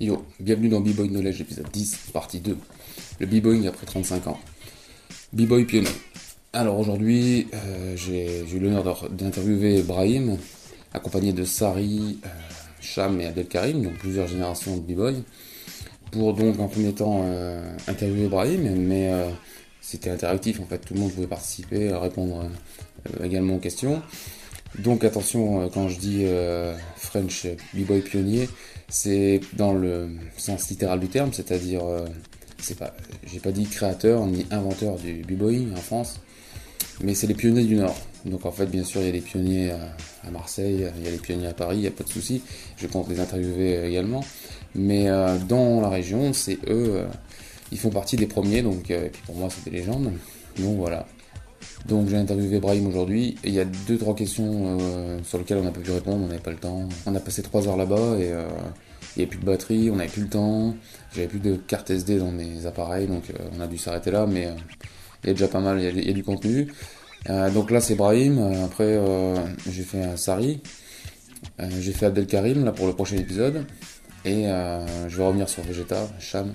Yo, bienvenue dans B-Boy Knowledge, épisode 10, partie 2. Le B-Boying après 35 ans. B-Boy pionnier. Alors aujourd'hui, j'ai eu l'honneur d'interviewer Brahim, accompagné de Sari, Cham et Abdelkarim, donc plusieurs générations de B-Boy, pour donc en premier temps interviewer Brahim, mais c'était interactif en fait, tout le monde pouvait participer, répondre également aux questions. Donc attention, quand je dis French B-Boy pionnier, c'est dans le sens littéral du terme, c'est-à-dire, j'ai pas dit créateur ni inventeur du B-Boying en France, mais c'est les pionniers du Nord. Donc en fait, bien sûr, il y a les pionniers à Marseille, il y a les pionniers à Paris, il n'y a pas de souci, je compte les interviewer également. Mais dans la région, c'est eux, ils font partie des premiers, donc et puis pour moi, c'est des légendes. Donc voilà. Donc j'ai interviewé Brahim aujourd'hui, et il y a 2-3 questions sur lesquelles on n'a pas pu répondre, on n'avait pas le temps. On a passé 3 heures là-bas, et il n'y avait plus de batterie, on n'avait plus le temps, j'avais plus de carte SD dans mes appareils, donc on a dû s'arrêter là, mais il y a déjà pas mal, il y a du contenu. Donc là c'est Brahim, après j'ai fait Sari, j'ai fait Abdelkarim là pour le prochain épisode, et je vais revenir sur Vegeta, Cham,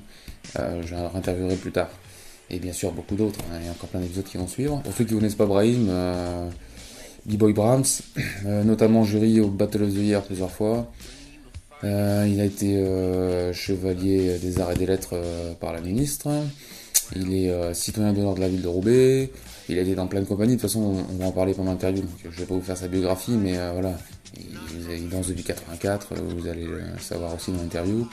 je l'interviewerai plus tard. Et bien sûr beaucoup d'autres, hein. Il y a encore plein d'épisodes qui vont suivre. Pour ceux qui ne connaissent pas Brahim, B-Boy Brahms, notamment jury au Battle of the Year plusieurs fois. Il a été chevalier des arts et des lettres par la ministre. Il est citoyen d'honneur de la ville de Roubaix. Il a été dans plein de compagnies. De toute façon, on va en parler pendant l'interview. Donc je ne vais pas vous faire sa biographie, mais voilà. Il danse depuis 84, vous allez le savoir aussi dans l'interview.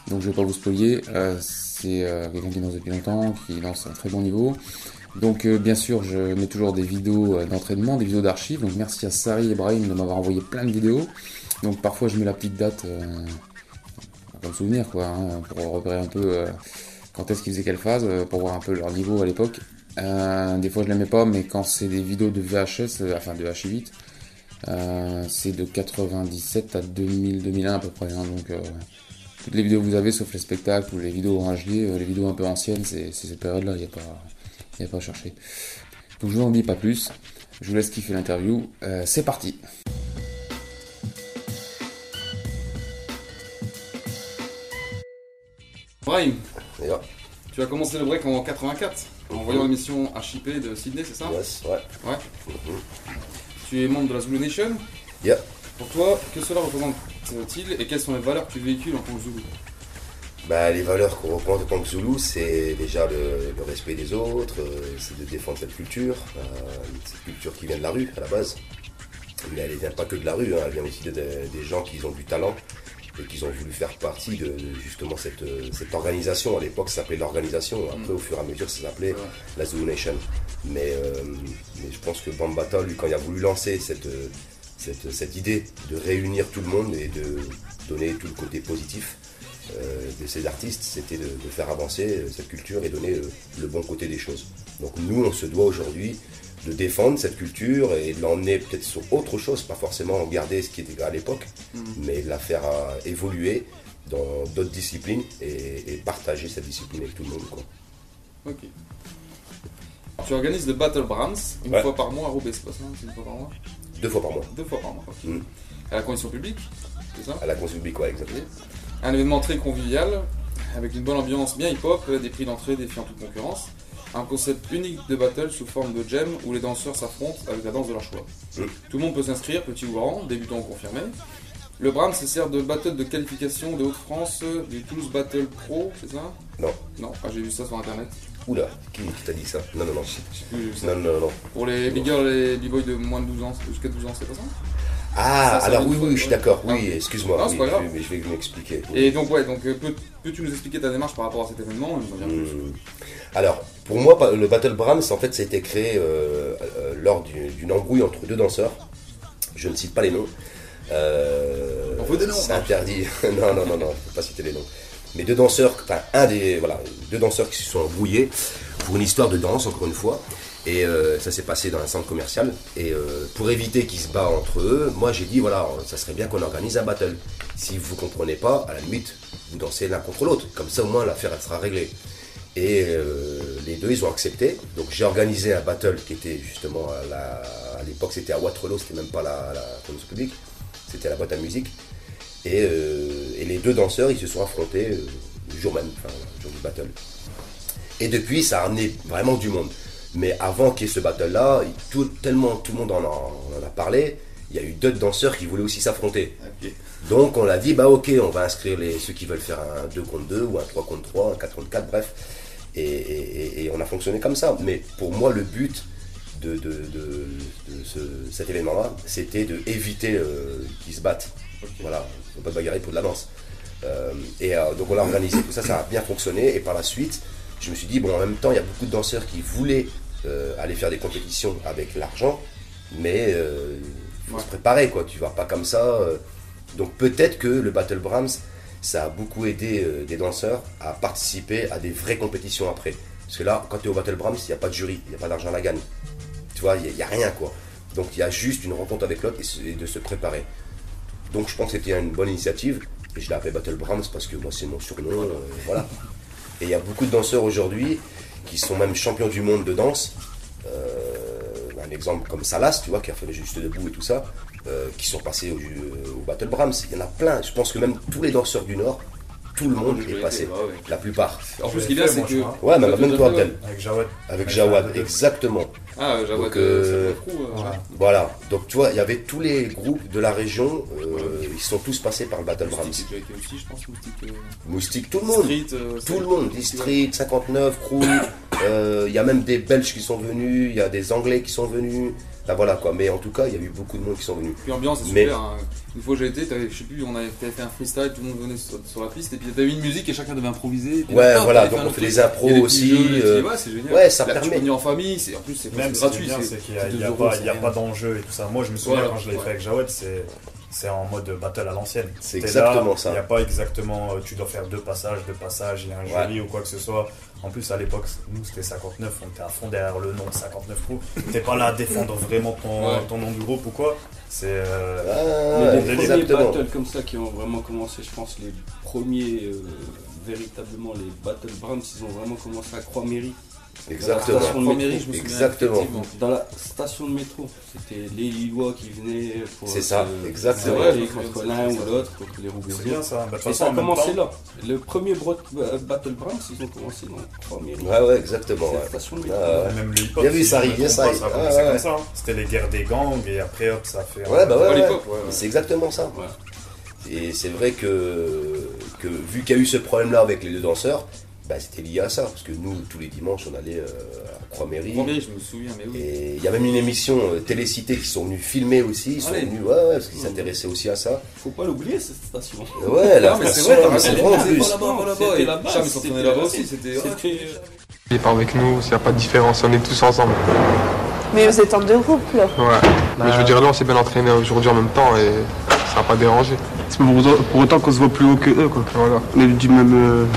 Donc je ne vais pas vous spoiler. C'est quelqu'un qui danse depuis longtemps, qui danse à un très bon niveau. Donc bien sûr, je mets toujours des vidéos d'entraînement, des vidéos d'archives. Donc merci à Sari et Brahim de m'avoir envoyé plein de vidéos. Donc parfois je mets la petite date comme souvenir, quoi, hein, pour repérer un peu quand est-ce qu'ils faisaient quelle phase, pour voir un peu leur niveau à l'époque. Des fois je les mets pas, mais quand c'est des vidéos de VHS, enfin de H8, c'est de 97 à 2000-2001 à peu près. Hein, donc toutes les vidéos que vous avez, sauf les spectacles ou les vidéos en HD, les vidéos un peu anciennes, c'est cette période-là, il n'y a pas à chercher. Donc je vous en dis pas plus, je vous laisse kiffer l'interview, c'est parti. Brahim, Yeah. tu as commencé le break en 84, en voyant l'émission Archipé de Sydney, c'est ça? Yes, ouais. Ouais. Tu es membre de la Zulu Nation. Yeah. Pour toi, que cela représente-t-il et quelles sont les valeurs que tu véhicules en tant que Zoulou? Bah, les valeurs qu'on reprend en tant que Zoulou, c'est déjà le respect des autres, c'est de défendre cette culture qui vient de la rue à la base. Mais elle ne vient pas que de la rue, hein, elle vient aussi des gens qui ont du talent et qui ont voulu faire partie de justement cette organisation. À l'époque, ça s'appelait l'organisation. Après, au fur et à mesure, ça s'appelait la Zulu Nation. Mais je pense que Bambaataa, lui, quand il a voulu lancer cette idée de réunir tout le monde et de donner tout le côté positif de ces artistes, c'était de faire avancer cette culture et donner le bon côté des choses. Donc nous, on se doit aujourd'hui de défendre cette culture et de l'emmener peut-être sur autre chose, pas forcément garder ce qui était à l'époque, mais de la faire évoluer dans d'autres disciplines et partager cette discipline avec tout le monde, quoi. Ok. Tu organises le Battle Brahms une Ouais. fois par mois à Roubaix, c'est pas ça? C'est une fois par mois? 2 fois par mois. 2 fois par mois, ok. À la condition publique, c'est ça? À la Consul publique, ouais, exactement. Un événement très convivial, avec une bonne ambiance bien hip-hop, des prix d'entrée défiant toute concurrence. Un concept unique de battle sous forme de jam où les danseurs s'affrontent avec la danse de leur choix. Tout le monde peut s'inscrire, petit ou grand, débutant ou confirmé. Le Brahms se sert de battle de qualification de Haute-France, du Toulouse Battle Pro, c'est ça? Non. Non, j'ai vu ça sur internet. Oula, qui t'a dit ça? Non. Je sais plus, Non. Pour les big girls et les b-boys de moins de 12 ans, jusqu'à 12 ans, c'est pas ça? Ah, Ça, alors une oui, fois, je suis ouais. d'accord. Non. Oui, excuse-moi. Non, c'est Oui, pas grave. je vais m'expliquer. Oui. Et donc, peux-tu nous expliquer ta démarche par rapport à cet événement et nous en dire plus? Alors, pour moi, le Battle Brahms, en fait, ça a été créé lors d'une embrouille entre 2 danseurs. Je ne cite pas les noms. On veut des noms. C'est interdit. Non, je ne peux pas citer les noms. Mais 2 danseurs, enfin, 2 danseurs qui se sont embrouillés pour une histoire de danse, encore une fois. Et ça s'est passé dans un centre commercial. Et pour éviter qu'ils se battent entre eux, moi j'ai dit voilà, ça serait bien qu'on organise un battle. Si vous ne comprenez pas, à la limite, vous dansez l'un contre l'autre. Comme ça, au moins, l'affaire elle sera réglée. Et les deux, ils ont accepté. Donc j'ai organisé un battle qui était justement à l'époque, c'était à Waterloo, c'était même pas la Consul publique, c'était à la boîte à musique. Et les deux danseurs, ils se sont affrontés le jour même, enfin, le jour du battle. Et depuis, ça a amené vraiment du monde. Mais avant qu'il y ait ce battle-là, tellement tout le monde en a parlé, il y a eu d'autres danseurs qui voulaient aussi s'affronter. Okay. Donc on a dit, bah ok, on va inscrire ceux qui veulent faire un 2 contre 2 ou un 3 contre 3, un 4 contre 4, bref. Et on a fonctionné comme ça. Mais pour moi, le but de cet événement-là, c'était d'éviter qu'ils se battent. Okay. Voilà, il ne faut pas bagarrer pour de la danse. Donc on l'a organisé, tout ça, ça a bien fonctionné. Et par la suite, je me suis dit, bon, en même temps, il y a beaucoup de danseurs qui voulaient aller faire des compétitions avec l'argent, mais il faut se préparer, quoi. Tu vas pas comme ça. Donc peut-être que le Battle Brahms, ça a beaucoup aidé des danseurs à participer à des vraies compétitions après. Parce que là, quand tu es au Battle Brahms, il n'y a pas de jury, il n'y a pas d'argent à la gagne. Tu vois, il n'y a rien, quoi. Donc il y a juste une rencontre avec l'autre et de se préparer. Donc je pense que c'était une bonne initiative. Et je l'ai appelé Battle Brahms parce que moi, c'est mon surnom. Voilà. Et il y a beaucoup de danseurs aujourd'hui qui sont même champions du monde de danse. Un exemple comme Salas, tu vois, qui a fait le Juste Debout et tout ça, qui sont passés au Battle Brahms. Il y en a plein. Je pense que même tous les danseurs du Nord, tout le monde est passé. La plupart. En plus, ce qui est bien, c'est que. Ouais, même toi, Abdel. Avec Jawad, exactement. Ah, Jawad, voilà. Donc, tu vois, il y avait tous les groupes de la région, ils sont tous passés par le Battle Brahms. Moustique, tout le monde. Tout le monde. District, 59, Crew. Il y a même des Belges qui sont venus, il y a des Anglais qui sont venus. Là, voilà quoi, mais en tout cas, il y a eu beaucoup de monde qui sont venus. Puis l'ambiance est super. Hein. Une fois j'ai été, je sais plus, on avait fait un freestyle, tout le monde venait sur la piste, et puis t'avais une musique et chacun devait improviser. Ouais, voilà, donc on fait des impros aussi. Ouais, c'est génial. Ouais, ça là, permet. Tu peux venir en famille, en plus c'est même gratuit. C'est qu'il n'y a pas d'enjeu et tout ça. Moi je me souviens quand je l'ai fait avec Jawad, c'est en mode battle à l'ancienne. C'est exactement ça. Il n'y a pas exactement, tu dois faire deux passages, il y a un jury ou quoi que ce soit. En plus, à l'époque, nous c'était 59, on était à fond derrière le nom 59 Crew. T'es pas là à défendre vraiment ton nom du groupe ou quoi. C'est. Les premiers battles comme ça qui ont vraiment commencé, je pense, les premiers véritablement les Battle Brahms, ils ont vraiment commencé à Croix-Mairie. Exactement. Exactement. Dans la station de métro, c'était les Lillois qui venaient pour. C'est ça, exactement. Contre l'un ou l'autre, contre les Roubaix. C'est bien ça. Et ça a commencé là. Le premier Battle Brahms, ils ont commencé dans Croix-Mairie. Ouais, exactement. La station de métro. Même le hip-hop. Bien vu, ça arrive, ça arrive. C'est comme ça. C'était les guerres des gangs et après hop, ça fait. Ouais. C'est exactement ça. Et c'est vrai que vu qu'il y a eu ce problème-là avec les deux danseurs, bah, c'était lié à ça, parce que nous, tous les dimanches, on allait à Croix-Mairie. Croix-Mairie, je me souviens, mais oui. Et il y a même une émission Télécité qui sont venus filmer aussi, ils sont venus, parce qu'ils s'intéressaient aussi à ça. Faut pas l'oublier, cette station. Ouais, la station, c'est vraiment plus. Et Charles, ils s'entraînaient là-bas aussi, c'était... Il est pas avec nous, il n'y a pas de différence, on est tous ensemble. Mais vous êtes en deux groupes là. Ouais, mais je veux dire, là on s'est bien entraîné aujourd'hui en même temps et ça n'a pas dérangé. C'est pour autant qu'on se voit plus haut que eux, quoi. Voilà. On est du même...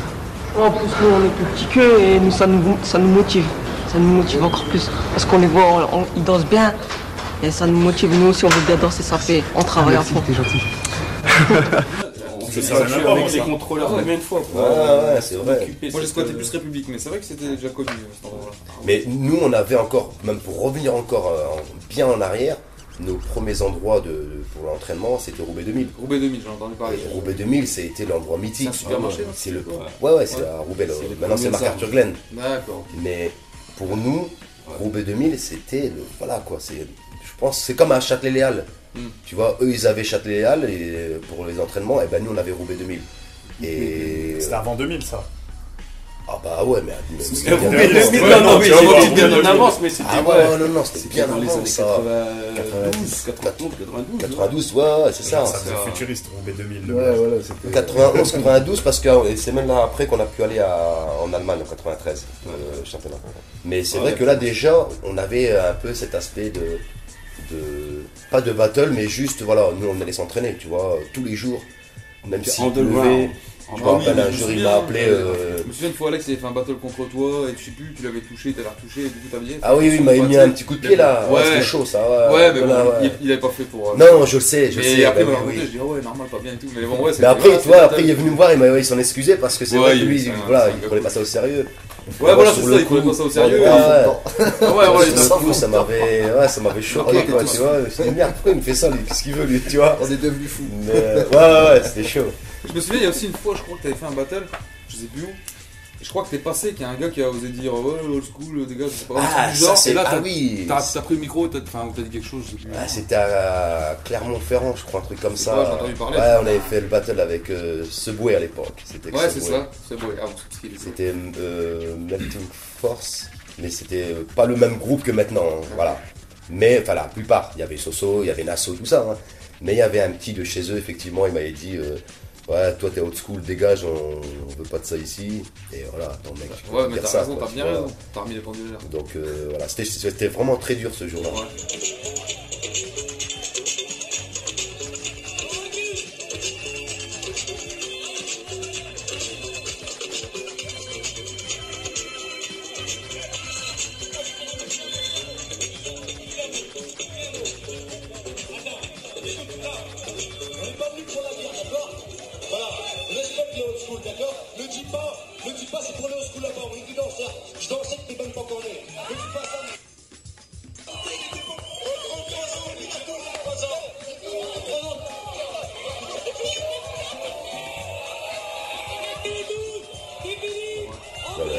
En plus, nous, on est plus petits qu'eux et nous, ça nous motive. Ça nous motive encore plus. Parce qu'on les voit, ils dansent bien. Et ça nous motive. Nous aussi, on veut bien danser, ça fait. On travaille à fond. T'es gentil. C'est ça, avec les contrôleurs combien de fois. Ouais, c'est vrai. Moi, j'ai squatté plus République, mais c'est vrai que c'était déjà connu. Mais nous, on avait encore, même pour revenir encore bien en arrière, nos premiers endroits pour l'entraînement, c'était Roubaix 2000. Roubaix 2000, j'en ai entendu parler. Roubaix 2000, c'était l'endroit mythique. C'est un supermarché, c'est le... Ouais, c'est à Roubaix. Maintenant, c'est MacArthur Glen. D'accord. Mais pour nous, Roubaix 2000, c'était voilà quoi. Je pense c'est comme à Châtelet-Léal. Tu vois, eux, ils avaient Châtelet-Léal et pour les entraînements, et ben nous, on avait Roubaix 2000. Et c'était avant 2000, ça. Ah bah ouais, mais Roubaix 2000, non, c'était bien en avance, mais c'était non, c'était bien dans les avant années ça. 92, ouais, c'est ça. Ça faisait futuriste, Roubaix 2000. Ouais, voilà, c'était 91, 92, parce que c'est même là après qu'on a pu aller en Allemagne en 93, championnat. Mais c'est vrai que là déjà, on avait un peu cet aspect de pas de battle, mais juste voilà, nous on allait s'entraîner, tu vois, tous les jours, même si pleuvait. Je me rappelle, un jour il m'a appelé. Je me souviens une fois, Alex avait fait un battle contre toi et tu sais plus, tu l'avais touché, t'avais retouché et du coup t'avais dit. Ah oui, il m'avait mis un petit coup de pied là. Ouais, c'était chaud ça. Ouais, mais bon, il avait pas fait pour. Non, je le sais, je sais. Et après, il m'a raconté, je dis, ouais, normal, pas bien et tout. Mais bon, ouais, mais après, tu vois, après il est venu me voir, il s'en excusait parce que c'est vrai que lui, voilà, il prenait pas ça au sérieux. Ouais, voilà, c'est ça, il prenait pas ça au sérieux. Ça m'avait choqué, quoi, tu vois. Je me suis dit, merde, pourquoi il me fait ça, lui? Qu'est-ce qu'il veut, lui, tu vois? On est devenu fous. Ouais, c'était chaud. Je me souviens, il y a aussi une fois, je crois que t'avais fait un battle, je sais plus où. Et je crois que t'es passé, qu'il y a un gars qui a osé dire ouais, old school, des gars, je sais pas. Et là, t'as pris le micro, t'as dit quelque chose, je sais plus. C'était à Clermont-Ferrand, je crois, un truc comme ça. Ouais, j'ai entendu parler. Ouais, on avait fait le battle avec Subway à l'époque. Ouais, c'est ça, Subway. C'était Melting Force, mais c'était pas le même groupe que maintenant, hein, voilà. Mais enfin, la plupart, il y avait Soso, il y avait Nasso, tout ça. Hein. Mais il y avait un petit de chez eux, effectivement, il m'avait dit ouais, toi t'es old school, dégage, on veut pas de ça ici. Et voilà, attends, mec. Ouais, mais t'as raison, t'as bien raison. T'as remis les pendules là. Donc voilà, c'était vraiment très dur ce jour-là. Ouais.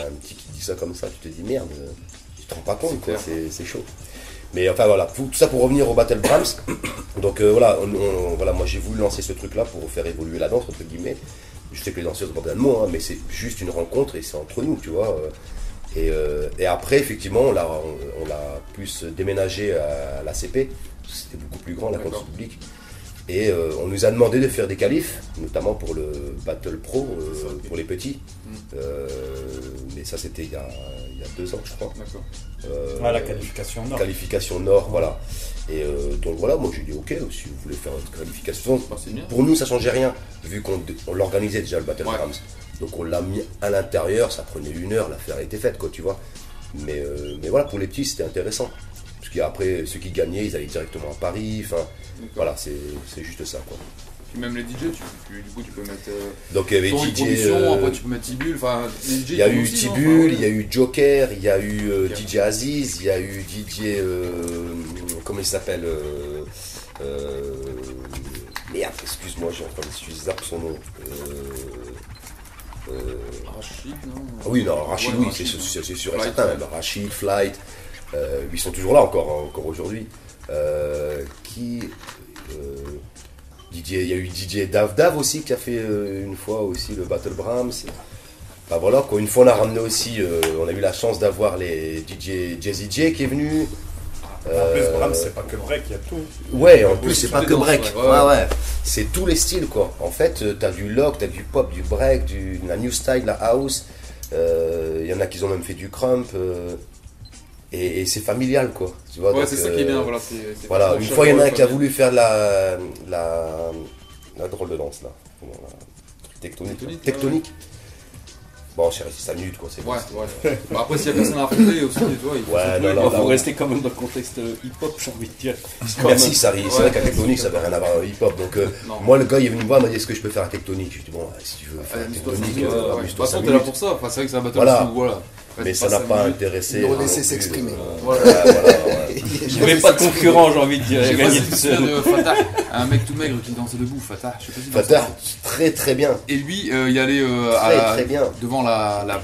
Un petit qui dit ça comme ça, tu te dis merde, tu te rends pas compte, quoi, c'est chaud. Mais enfin voilà, tout ça pour revenir au Battle Brahms. Donc voilà, voilà, moi j'ai voulu lancer ce truc-là pour faire évoluer la danse, entre guillemets. Je sais que les danseurs se portent un mot, hein, mais c'est juste une rencontre et c'est entre nous, tu vois. Et après, effectivement, on l'a plus déménagé à l'ACP, c'était beaucoup plus grand, la console publique. Et on nous a demandé de faire des qualifs, notamment pour le Battle Pro, pour les petits. Mais ça, c'était il y a 2 ans, je crois. La qualification Nord. Qualification Nord, voilà. Et donc voilà, moi j'ai dit ok, si vous voulez faire une qualification, pour nous ça changeait rien, vu qu'on l'organisait déjà le Battle Brahms. Donc on l'a mis à l'intérieur, ça prenait 1 heure, l'affaire était faite, quoi, tu vois. Mais voilà, pour les petits c'était intéressant. Parce qu'après, ceux qui gagnaient, ils allaient directement à Paris, enfin voilà, c'est juste ça, quoi. Puis même les DJ, du coup tu peux mettre donc il y avait DJ, après tu peux mettre Tibul, enfin les DJ. Il y a eu Tibul, il y a eu Joker, il y a eu DJ Aziz, il y a eu DJ comment il s'appelle merde, excuse-moi, je zappe son nom. Rachid, non? Oui, non, Rachid, ouais, oui, c'est sûr et certain, même Rachid, Flight, ils sont toujours là encore aujourd'hui. Il y a eu DJ Dav aussi qui a fait une fois aussi le Battle Brahms. Bah voilà, quoi. Une fois on a ramené aussi, on a eu la chance d'avoir les DJ Jazzy J qui est venu. En plus, Brahms, c'est pas que break, il y a tout. Ouais, en plus, c'est pas que break. Ouais. C'est tous les styles, quoi. En fait, t'as du lock, t'as du pop, du break, la new style, la house. Il y en a qui ont même fait du crump. Et c'est familial, quoi. Tu vois, ouais, c'est ça qui est bien. Voilà, voilà. Une fois, il y en a un qui a voulu faire la drôle de danse, là. Tectonique. Bon, c'est 5 minutes, quoi. C'est ouais. Bon, après, s'il y a personne à affronter aussi, il faut rester quand même dans le contexte hip-hop, j'ai envie de dire. Merci, ça arrive. C'est vrai qu'à Tectonique, ça n'avait rien à voir avec hip-hop. Donc, moi, le gars, il est venu me voir, il m'a dit est-ce que je peux faire un Tectonique? Je lui ai dit bon, si tu veux faire un Tectonique, de toute façon, t'es là pour ça. Enfin, c'est vrai que c'est un battle. Voilà. Mais ça n'a pas intéressé. Ils l'ont laissé s'exprimer. Il n'y avait pas de concurrent, j'ai envie de dire. J'ai gagné tout seul. Fatah, un mec tout maigre qui dansait debout. Fatah, je sais pas si Fatah, très très bien. Et lui, il allait très bien. Devant la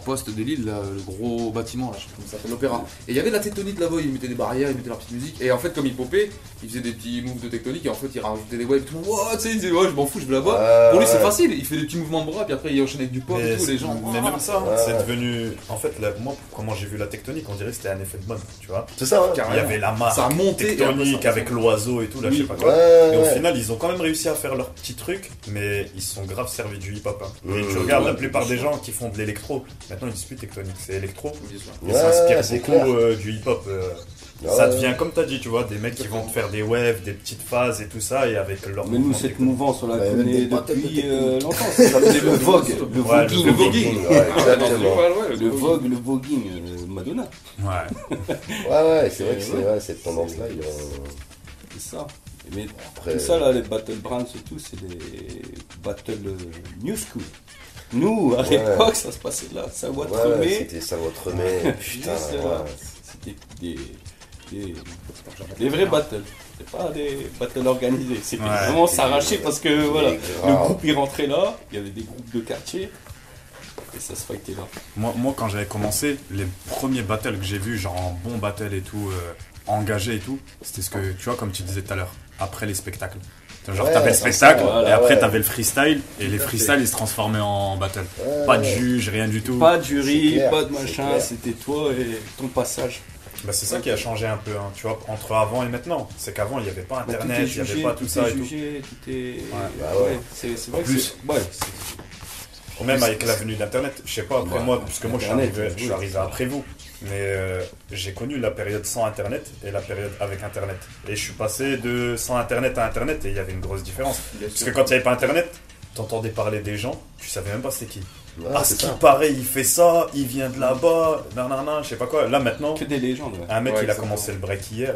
poste de Lille, le gros bâtiment, là, je sais pas comment ça s'appelle, l'opéra. Et il y avait la tectonique là-bas, ils mettaient des barrières, ils mettaient leur petite musique. Et en fait, comme il popait, il faisait des petits moves de tectonique. Et en fait, il rajoutait des waves. Tout le monde, tu sais, il disait, ouais, je m'en fous, je vais là-bas. Pour lui, c'est facile. Il fait des petits mouvements de bras, puis après, il enchaîne avec du pop et tout, les gens. Mais même ça, c'est devenu. En fait, moi, comment j'ai vu la tectonique, on dirait que c'était un effet de mode, tu vois. C'est ça, hein. Il y avait la marque tectonique avec l'oiseau et tout, là, je sais pas quoi. Et au final, ils ont quand même réussi à faire leur petit truc, mais ils se sont grave servis du hip-hop. Et tu regardes la plupart des gens qui font de l'électro, maintenant ils disent plus tectonique, c'est électro. Ils s'inspirent beaucoup du hip-hop. Ça devient, comme tu as dit, tu vois, des mecs qui vont te faire des waves, des petites phases et tout ça, et avec leur. Mais nous, cette mouvance, on la connaît depuis longtemps. Ça veut dire le vogue, le voguing. Le voguing, le vogue, le voguing, Madonna. Ouais, c'est vrai que c'est cette tendance-là. C'est ça. Mais après, tout ça là, les Battle Brands et tout, c'est des Battle New School. Nous, à l'époque, ça se passait là, Savoie-Tremé. C'était Savoie-Tremé, putain. C'était des vrais battles. C'était pas des battles organisés. C'était vraiment s'arracher parce que voilà, le groupe il rentrait là, il y avait des groupes de quartier. Et ça se fightait là. Moi, quand j'avais commencé, les premiers battles que j'ai vus, genre en bon battle et tout, engagé et tout, c'était ce que, tu vois, comme tu disais tout à l'heure, après les spectacles. Genre, t'avais le spectacle, et après t'avais le freestyle, et les freestyles ils se transformaient en battle. Pas de juge, rien du tout. Pas de jury, pas de machin, c'était toi et ton passage. Bah c'est ça qui a changé un peu, hein, tu vois, entre avant et maintenant. C'est qu'avant il n'y avait pas internet, il n'y avait pas tout ça et tout. C'est vrai que même avec la venue d'internet, je sais pas, après moi, parce que moi je suis arrivé après vous. Mais j'ai connu la période sans internet et la période avec internet. Et je suis passé de sans internet à internet et il y avait une grosse différence. Parce que quand il n'y avait pas internet, t'entendais parler des gens, tu savais même pas c'était qui. Ce qui paraît, il fait ça, il vient de là-bas, nanana, je sais pas quoi. Là maintenant, que des légendes. Un mec il a commencé le break hier,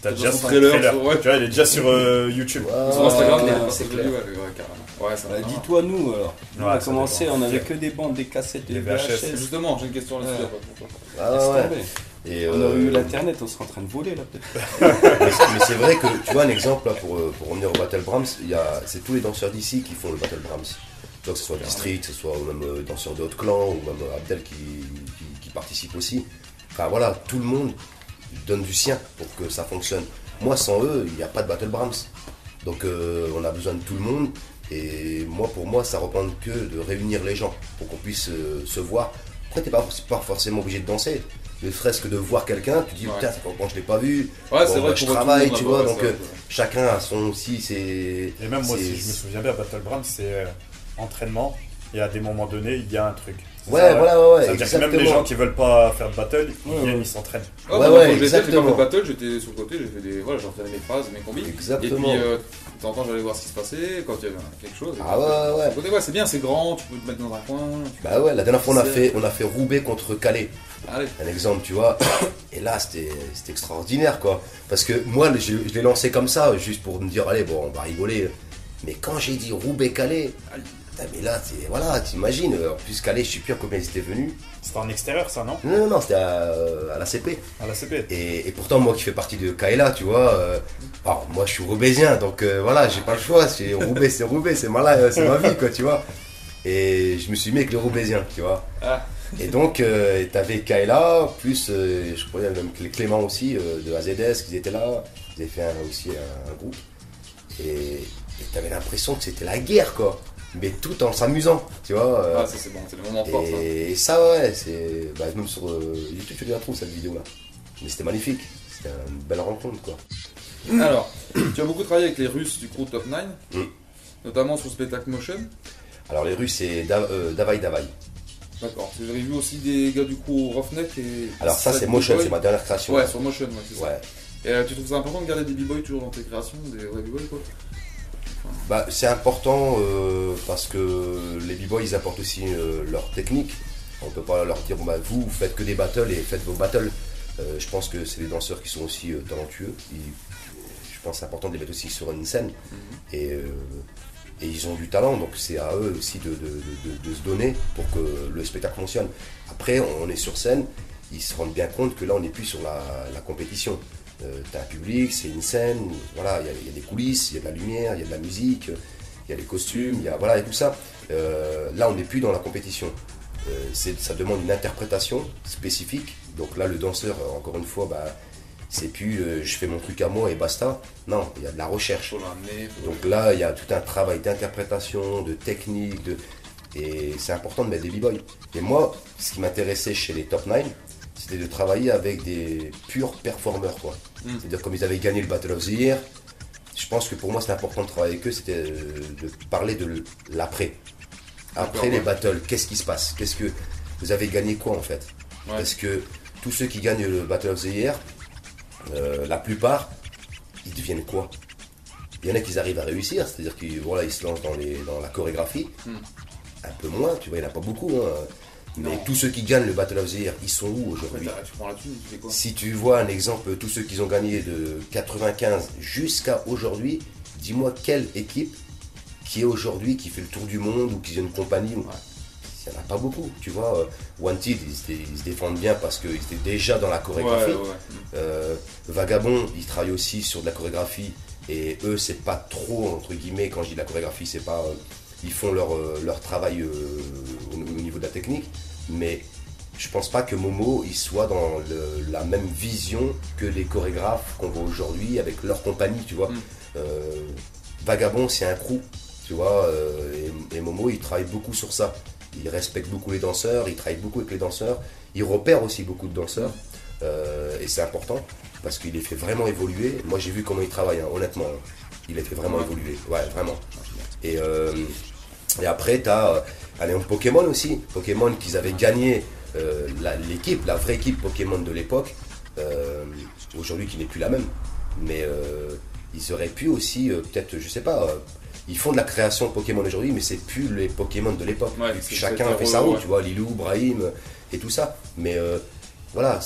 t'as déjà son trailer. Tu vois, il est déjà sur YouTube. Sur Instagram, c'est clair. Dis-toi nous alors. On a commencé, on avait que des bandes, des cassettes, des VHS. Justement, j'ai une question là-dessus. Et on aurait eu l'internet, on serait en train de voler là peut-être. mais c'est vrai que tu vois un exemple là, pour revenir au Battle Brahms, c'est tous les danseurs d'ici qui font le Battle Brahms. Tu vois, que ce soit District, que ce soit même danseurs de Haute Clan ou même Abdel qui participe aussi. Enfin voilà, tout le monde donne du sien pour que ça fonctionne. Moi sans eux, il n'y a pas de Battle Brahms. Donc on a besoin de tout le monde. Et pour moi, ça reprend que de réunir les gens pour qu'on puisse se voir. Après, t'es pas forcément obligé de danser. Ne serait-ce que de voir quelqu'un, tu dis putain, ça fait longtemps que je l'ai pas vu. C'est vrai, je travaille, tu vois. Donc chacun a son aussi. Et même moi, si je me souviens bien, Battle Brahms, c'est entraînement. Et à des moments donnés, il y a un truc. Ouais. Ça veut dire que même les gens qui veulent pas faire de battle, ils viennent, ils s'entraînent. Quand j'étais fait de battle, j'étais sur le côté, j'entraînais mes phrases, mes combis. Exactement. Et puis, de temps en temps, j'allais voir ce qui se passait, quand il y avait quelque chose. C'est bien, c'est grand, tu peux te mettre dans un coin. La dernière fois, on a fait Roubaix contre Calais. Allez. Un exemple, tu vois. Et là, c'était extraordinaire, quoi. Parce que moi, je l'ai lancé comme ça, juste pour me dire, allez, bon, on va rigoler. Mais quand j'ai dit Roubaix-Calais, mais là, t'imagines, en plus Calais, je sais plus combien ils étaient venus. C'était en extérieur ça, non? Non, c'était à la CP. À la CP. Et pourtant, moi qui fais partie de Kaela, tu vois, moi je suis roubaisien, donc j'ai pas le choix, c'est Roubaix, c'est ma vie, quoi, tu vois. Et je me suis mis avec les roubaisiens, tu vois. Et donc, t'avais Kaela, plus, je crois, il y avait même les Clément aussi, de AZS, qui étaient là, ils avaient fait aussi un groupe. Et t'avais l'impression que c'était la guerre, quoi. Mais tout en s'amusant, tu vois. Ça c'est bon, c'est le moment fort ça. Et ça, c'est. Même sur YouTube, tu la trouves cette vidéo là. Mais c'était magnifique, c'était une belle rencontre, quoi. Alors, tu as beaucoup travaillé avec les Russes du crew Top 9, notamment sur Spectacle Motion. Alors, les Russes, c'est Davai. D'accord, j'avais vu aussi des gars du crew Roughneck et. Alors, ça, c'est Motion, c'est ma dernière création. Ouais, sur Motion, c'est ça. Ouais. Et tu trouves ça important de garder des b-boys toujours dans tes créations, des vrais b-boys, quoi? C'est important parce que les b-boys ils apportent aussi leur technique. On peut pas leur dire vous faites que des battles et faites vos battles. Je pense que c'est des danseurs qui sont aussi talentueux. Je pense que c'est important de les mettre aussi sur une scène. Et ils ont du talent, donc c'est à eux aussi de se donner pour que le spectacle fonctionne. Après on est sur scène, ils se rendent bien compte que là on n'est plus sur la compétition. T'as un public, c'est une scène, voilà, il y a des coulisses, il y a de la lumière, il y a de la musique, il y a les costumes, il y a tout ça. Là, on n'est plus dans la compétition. Ça demande une interprétation spécifique. Donc là, le danseur, encore une fois, c'est plus je fais mon truc à moi et basta. Non, il y a de la recherche. Donc là, il y a tout un travail d'interprétation, de technique, et c'est important de mettre des b-boys. Et moi, ce qui m'intéressait chez les Top 9, c'était de travailler avec des purs performeurs, quoi. C'est-à-dire comme ils avaient gagné le Battle of the Year, je pense que pour moi c'était important de travailler avec eux, c'était de parler de l'après. Après les battles, qu'est-ce qui se passe? Qu'est-ce que vous avez gagné quoi en fait? Parce que tous ceux qui gagnent le Battle of the Year, la plupart, ils deviennent quoi? Il y en a qui arrivent à réussir, c'est-à-dire qu'ils se lancent dans la chorégraphie. Un peu moins, tu vois, il n'y en a pas beaucoup. Mais tous ceux qui gagnent le Battle of the Year, ils sont où aujourd'hui? Tu prends la thune, tu fais quoi? Si tu vois un exemple, tous ceux qui ont gagné de 95 jusqu'à aujourd'hui, dis-moi quelle équipe qui est aujourd'hui, qui fait le tour du monde ou qui a une compagnie. Il n'y en a pas beaucoup, tu vois. Wanted, ils se défendent bien parce qu'ils étaient déjà dans la chorégraphie. Vagabond, ils travaillent aussi sur de la chorégraphie. Et eux, c'est pas trop, entre guillemets, quand je dis de la chorégraphie, c'est pas. Ils font leur travail au niveau de la technique. Mais je pense pas que Momo il soit dans la même vision que les chorégraphes qu'on voit aujourd'hui avec leur compagnie, tu vois. Vagabond, c'est un crew, tu vois. Et Momo, il travaille beaucoup sur ça. Il respecte beaucoup les danseurs, il travaille beaucoup avec les danseurs, il repère aussi beaucoup de danseurs, et c'est important parce qu'il les fait vraiment évoluer. Moi j'ai vu comment il travaille, hein, honnêtement, il les fait vraiment évoluer, ouais, vraiment. Et après tu as Pokémon aussi, Pokémon qu'ils avaient gagné l'équipe, la vraie équipe Pokémon de l'époque, aujourd'hui qui n'est plus la même, mais ils auraient pu aussi, peut-être, je sais pas. Ils font de la création Pokémon aujourd'hui, mais c'est plus les Pokémon de l'époque. Chacun fait sa route, tu vois, Lilou, Brahim et tout ça. Mais voilà,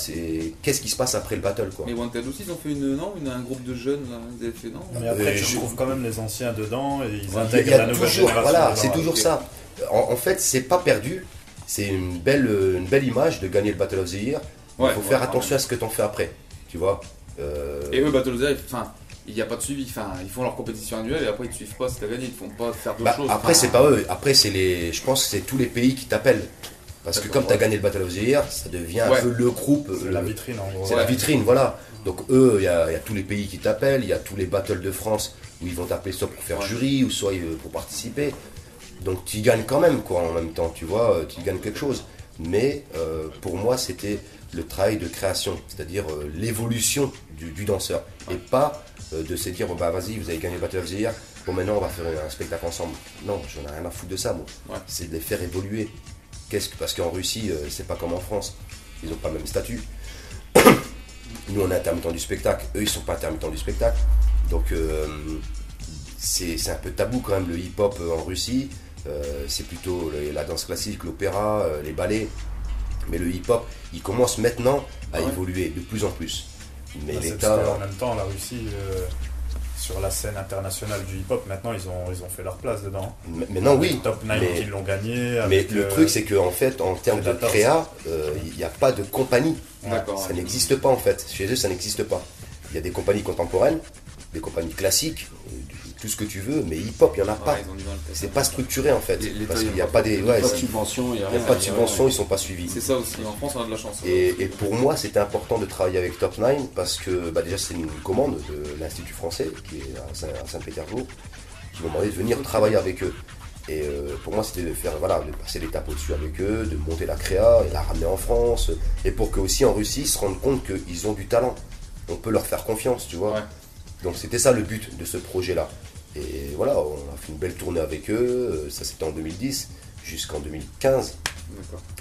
qu'est-ce qui se passe après le battle, quoi. Mais Wanted aussi, ils ont fait un groupe de jeunes, là, ils avaient fait, non? Mais après, tu trouves quand même les anciens dedans et ils intègrent la nouvelle génération. Voilà, c'est toujours ça. En fait, c'est pas perdu. C'est une belle image de gagner le Battle of the Year. Il faut faire attention à ce que tu en fais après, tu vois. Et eux, Battle of the Year, il n'y a pas de suivi, ils font leur compétition annuelle et après ils ne suivent pas si tu as gagné, ils ne font pas faire d'autres choses. Après, c'est pas eux, après, je pense que c'est tous les pays qui t'appellent. Parce que comme tu as gagné le Battle of the Year, ça devient un peu le groupe. C'est la vitrine en gros. C'est la vitrine, voilà. Donc eux, il y a tous les pays qui t'appellent, il y a tous les Battles de France où ils vont t'appeler soit pour faire jury ou soit pour participer. Donc tu gagnes quand même, quoi, en même temps, tu vois, tu gagnes quelque chose. Mais pour moi, c'était le travail de création, c'est-à-dire l'évolution du danseur. Et pas de se dire, bah vas-y, vous avez gagné le Battle of the Year, bon maintenant on va faire un spectacle ensemble. Non, j'en ai rien à foutre de ça, moi. C'est de les faire évoluer. Parce qu'en Russie, c'est pas comme en France. Ils n'ont pas le même statut. Nous, on est intermittents du spectacle. Eux, ils sont pas intermittents du spectacle. Donc, c'est un peu tabou quand même, le hip-hop en Russie. C'est plutôt la danse classique, l'opéra, les ballets. Mais le hip-hop, il commence maintenant à évoluer de plus en plus. Mais l'État... En même temps, la Russie, sur la scène internationale du hip-hop, maintenant, ils ont fait leur place dedans. Maintenant, oui. Les Top 9 qui l'ont gagné. Mais le truc, c'est qu'en fait, en termes de créa, il n'y a pas de compagnie. Ça n'existe pas, en fait. Chez eux, ça n'existe pas. Il y a des compagnies contemporaines, des compagnies classiques, tout ce que tu veux, mais hip-hop, il n'y en a pas. C'est pas structuré, en fait. Parce qu'il n'y a pas de subvention, il n'y a pas de subvention, ils ne sont pas suivis. C'est ça aussi, en France, on a de la chance. Et pour moi, c'était important de travailler avec Top 9 parce que déjà, c'est une commande de l'Institut français, qui est à Saint-Pétersbourg, qui m'ont demandé de venir travailler avec eux. Et pour moi, c'était de passer l'étape au-dessus avec eux, de monter la créa et la ramener en France. Et pour que aussi en Russie, ils se rendent compte qu'ils ont du talent. On peut leur faire confiance, tu vois. Donc c'était ça le but de ce projet-là. Et voilà, on a fait une belle tournée avec eux, ça c'était en 2010 jusqu'en 2015.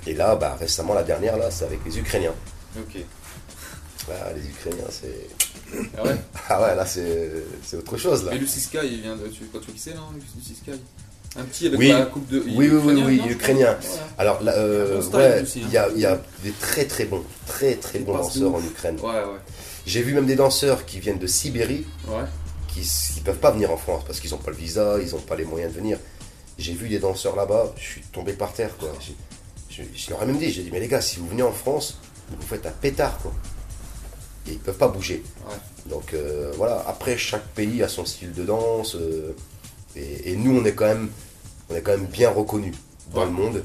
Et là, récemment, la dernière, là, c'est avec les Ukrainiens. Ok. Les Ukrainiens, c'est... Ah ouais? Ah ouais, là, c'est autre chose, là. Et Lucy Sky, il vient de... Tu vois qui c'est, non, Lucy Sky? Un petit avec la coupe de... Oui, ukrainien. Alors, il y a des très très bons danseurs en Ukraine. J'ai vu même des danseurs qui viennent de Sibérie, qui ne peuvent pas venir en France parce qu'ils n'ont pas le visa, ils n'ont pas les moyens de venir. J'ai vu des danseurs là-bas, je suis tombé par terre, quoi. Je leur ai même dit, j'ai dit, mais les gars, si vous venez en France, vous faites un pétard, quoi. Et ils ne peuvent pas bouger. Donc voilà, après, chaque pays a son style de danse. Et nous, on est quand même bien reconnus dans le monde.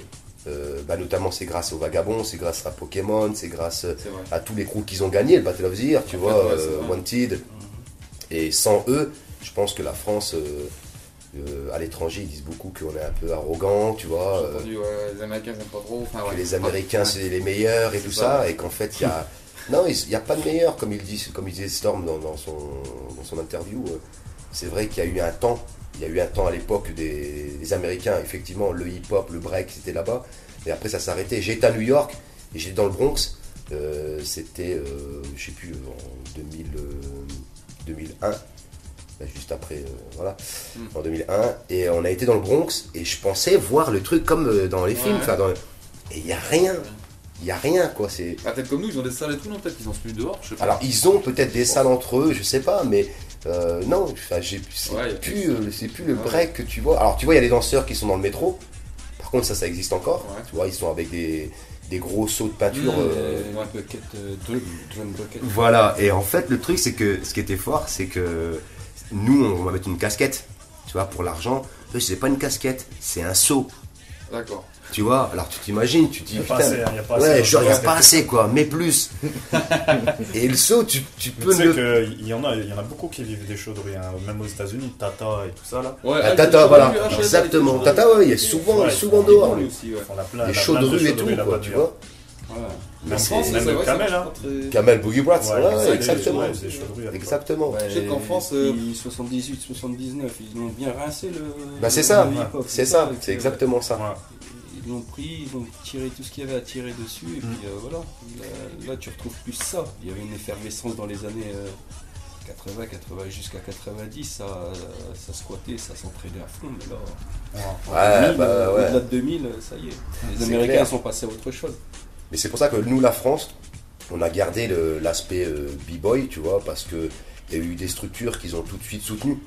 Notamment, c'est grâce aux Vagabonds, c'est grâce à Pokémon, c'est grâce à tous les crews qu'ils ont gagné, le Battle of the Year, tu vois, Wanted. Et sans eux, je pense que la France, à l'étranger, ils disent beaucoup qu'on est un peu arrogant, tu vois. Les Américains n'aiment pas trop. Que les Américains, c'est les meilleurs et tout ça. Et qu'en fait, il y a... Non, il n'y a pas de meilleurs, comme il disait Storm dans son interview. C'est vrai qu'il y a eu un temps. Il y a eu un temps à l'époque des Américains, effectivement, le hip-hop, le break, c'était là-bas. Et après, ça s'est arrêté. J'étais à New York et j'étais dans le Bronx. C'était, je sais plus, en 2001. Juste après, en 2001. Et on a été dans le Bronx et je pensais voir le truc comme dans les films. Et il n'y a rien. Il n'y a rien, quoi. C'est... Peut-être comme nous, ils ont des salles et tout, non? Peut-être qu'ils ont celui dehors, je sais pas. Alors, ils ont peut-être des salles entre eux, je sais pas, mais non, enfin, c'est plus le break que tu vois. Alors, tu vois, il y a des danseurs qui sont dans le métro. Par contre, ça existe encore. Ouais. Tu vois, ils sont avec des gros seaux de peinture. Drum bucket. Voilà, et en fait, le truc, c'est que ce qui était fort, c'est que nous, on va mettre une casquette, tu vois, pour l'argent. Eux, c'est pas une casquette, c'est un seau. D'accord. Tu vois, alors tu t'imagines, tu te dis, Il n'y a pas putain, assez. ouais, genre, il n'y a pas assez, quoi, mais plus. Et le seau, tu peux Tu sais le. qu'il y en a beaucoup qui vivent des chauderies, hein, même aux États-Unis, Tata et tout ça là. Ouais, Ah, Tata, voilà, exactement. Tata, ouais, il est souvent dehors. Lui aussi, ouais. Ils font la plein, Les la chauderies plein et de tout, chauderies quoi, là-bas, tu New vois. York. Ouais. Mais France, c'est- Même c'est le vrai, Camel, ça, hein. c'est pas très- Kamel Boogie Brats, voilà, Ouais, exactement. ouais, des chauderies à l'époque. Exactement. Ouais, Je sais qu'en France, depuis 78, 79, ils ont bien rincé le. Bah, c'est ça, le hip-hop, c'est ça, avec, c'est exactement ça. Ouais. Ils l'ont pris, ils ont tiré tout ce qu'il y avait à tirer dessus, et puis voilà. Là, tu retrouves plus ça. Il y avait une effervescence dans les années 80, jusqu'à 90, ça squattait, ça s'entraînait à fond, mais là, Ouais, bah ouais. au-delà de 2000, ça y est. Les C'est Américains clair. sont passés à autre chose. Mais c'est pour ça que nous, la France, on a gardé l'aspect b-boy, tu vois, parce que il y a eu des structures qui ont tout de suite soutenu.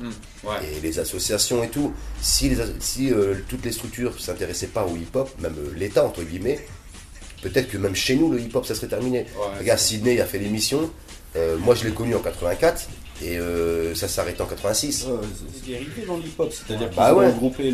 Ouais. Et les associations et tout. Si toutes les structures ne s'intéressaient pas au hip-hop, même l'État, entre guillemets, peut-être que même chez nous, le hip-hop, ça serait terminé. Ouais, Regarde, Sydney a fait l'émission. Moi, je l'ai connu en 84. Et ça s'est arrêté en 86. C'est dérivé dans l'hip-hop, c'est-à-dire qu'ils Bah ont ouais. regroupé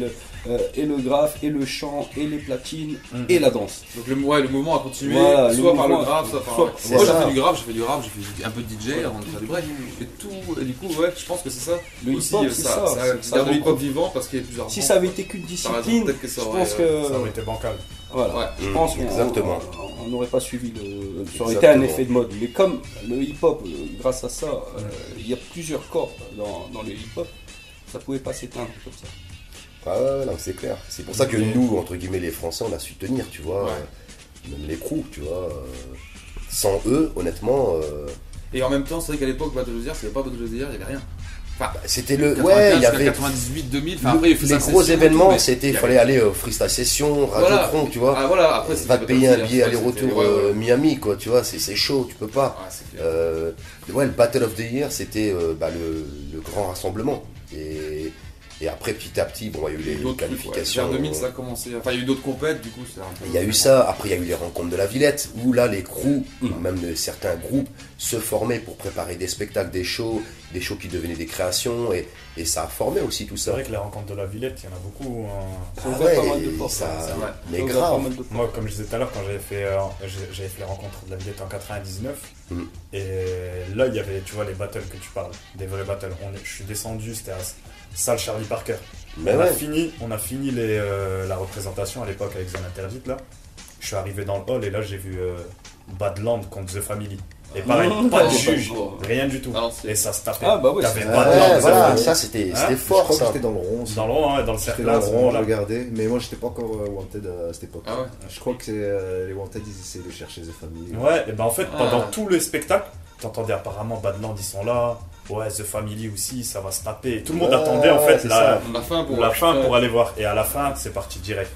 et le graphe, et le chant, et les platines, et la danse. Donc le mouvement a continué, Voilà, soit le par le mouvement- graphe, soit par soit- Moi c'est j'ai ça. fait du graphe, j'ai fait un peu de DJ avant de faire du break. Et tout, et du coup, ouais, je pense que c'est ça. Le aussi, hip-hop, c'est ça. ça garde le hip-hop vivant parce qu'il y a plusieurs. Si ça avait été qu'une discipline, peut-être que ça je aurait, pense que. Ça aurait été bancal. Voilà, Ouais. je pense qu'on Exactement. on n'aurait pas suivi ça aurait été un Exactement. effet de mode. Mais comme le hip-hop, grâce à ça, il y a plusieurs corps dans le hip-hop, ça pouvait pas s'éteindre comme ça. Ah ouais, non, c'est clair. C'est pour ça que nous, entre guillemets, les Français, on a su tenir, tu vois. Ouais. Même les crews, tu vois. Sans eux, honnêtement, Et en même temps, c'est vrai qu'à l'époque, Battle of the Year, c'était pas Battle of the Year, il y avait rien. Enfin, c'était le. 95, Ouais, il y avait. 98, 2000, enfin après, il faisait Les un gros session et événements, tout, mais c'était, il il y fallait avait- aller au freestyle session, Radio Voilà. Cron, tu vois. Ah voilà, après, Va te c'était payer Battle un of the billet Year, aller-retour ouais, ouais. Miami, quoi, tu vois, c'est chaud, tu peux pas. Ouais, c'est clair. Ouais, le Battle of the Year, c'était le grand rassemblement. Et après, petit à petit, bon, il y a eu les D'autres trucs, ouais. qualifications. Vers 2000, ça a commencé. Enfin, il y a eu d'autres compètes, du coup, c'est un peu. Il y a eu ça, après il y a eu les rencontres de la Villette, où là les crews, même certains groupes, se formaient pour préparer des spectacles, des shows qui devenaient des créations, et ça a formé aussi tout C'est ça. vrai que les rencontres de la Villette, il y en a beaucoup. Hein. Ça Ah ouvre pas ouais, mal de portes, ça, c'est vrai. mais Ça ouvre grave. pas mal de portes. Moi, comme je disais tout à l'heure, quand j'avais fait les rencontres de la Villette en 99, et là, il y avait, tu vois, les battles que tu parles, des vrais battles. Je suis descendu, c'était à salle Charlie Parker. Mais on, ouais. on a fini la représentation à l'époque avec Zone Interdite, là. Je suis arrivé dans le hall, et là, j'ai vu Badland contre The Family. Et pareil, pas de juge, rien du tout. Alors, c'est- Et ça se tapait. Ah, bah ouais, T'avais c'est- Badland, Ouais, The voilà, Family. ça c'était Hein Je fort crois que ça. j'étais dans le rond aussi. Dans le rond, dans le J'étais cercle dans là, le à ce rond, je moment-là. regardais, mais moi j'étais pas encore Wanted à cette époque. Ah ouais. Je crois que c'est les Wanted, ils essaient de chercher des familles. Ouais, et ben en fait, pendant Ah. tout le spectacle, t'entendais apparemment Badland, ils sont là. Ouais, The Family aussi, ça va se taper. Et tout le monde Ouais, attendait en fait c'est la fin pour aller voir. Et à la fin, c'est parti direct.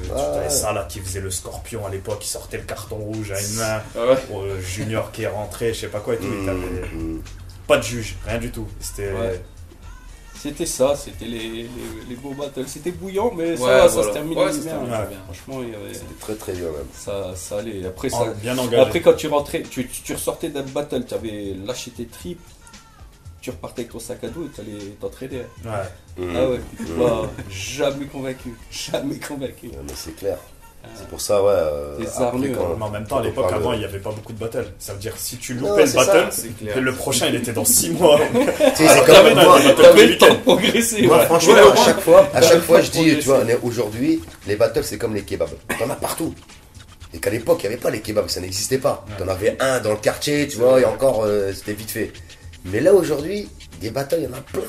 Tu avais ça là qui faisait le scorpion à l'époque, qui sortait le carton rouge à une main. Ah ouais. Junior qui est rentré, je sais pas quoi et tout. Et t'avais Mmh. pas de juge, rien du tout. C'était. Ouais. C'était ça, c'était les beaux battles. C'était bouillant, mais ça, Ouais, ça voilà. se termine Ouais, bien. ça se termine bien. Franchement, il y avait- C'était très très bien même. ça allait. Après, Oh, bien engagé. après, quand tu rentrais, tu ressortais d'un battle, tu avais lâché tes tripes, tu repartais avec ton sac à dos et tu allais t'entraîner. Ouais. Ah ouais, jamais convaincu. Jamais convaincu. Ouais, mais c'est clair. C'est pour ça, ouais. Des après, armures, quand- Mais en même temps, à quand on l'époque, parle- avant, il n'y avait pas beaucoup de battles. Ça veut dire si tu Non, loupais le c'est ça, battle, c'est clair. le prochain il était dans 6 mois. Tu sais, c'est comme T'avais moi. t'avais le temps de progresser. Moi, ouais. franchement, Ouais, à ouais. chaque fois, je dis, progresser. tu vois, aujourd'hui, les battles, c'est comme les kebabs. T'en as partout. Et qu'à l'époque, il n'y avait pas les kebabs, ça n'existait pas. T'en avais un dans le quartier, tu vois, et encore, c'était vite fait. Mais là, aujourd'hui, des battles, il y en a plein.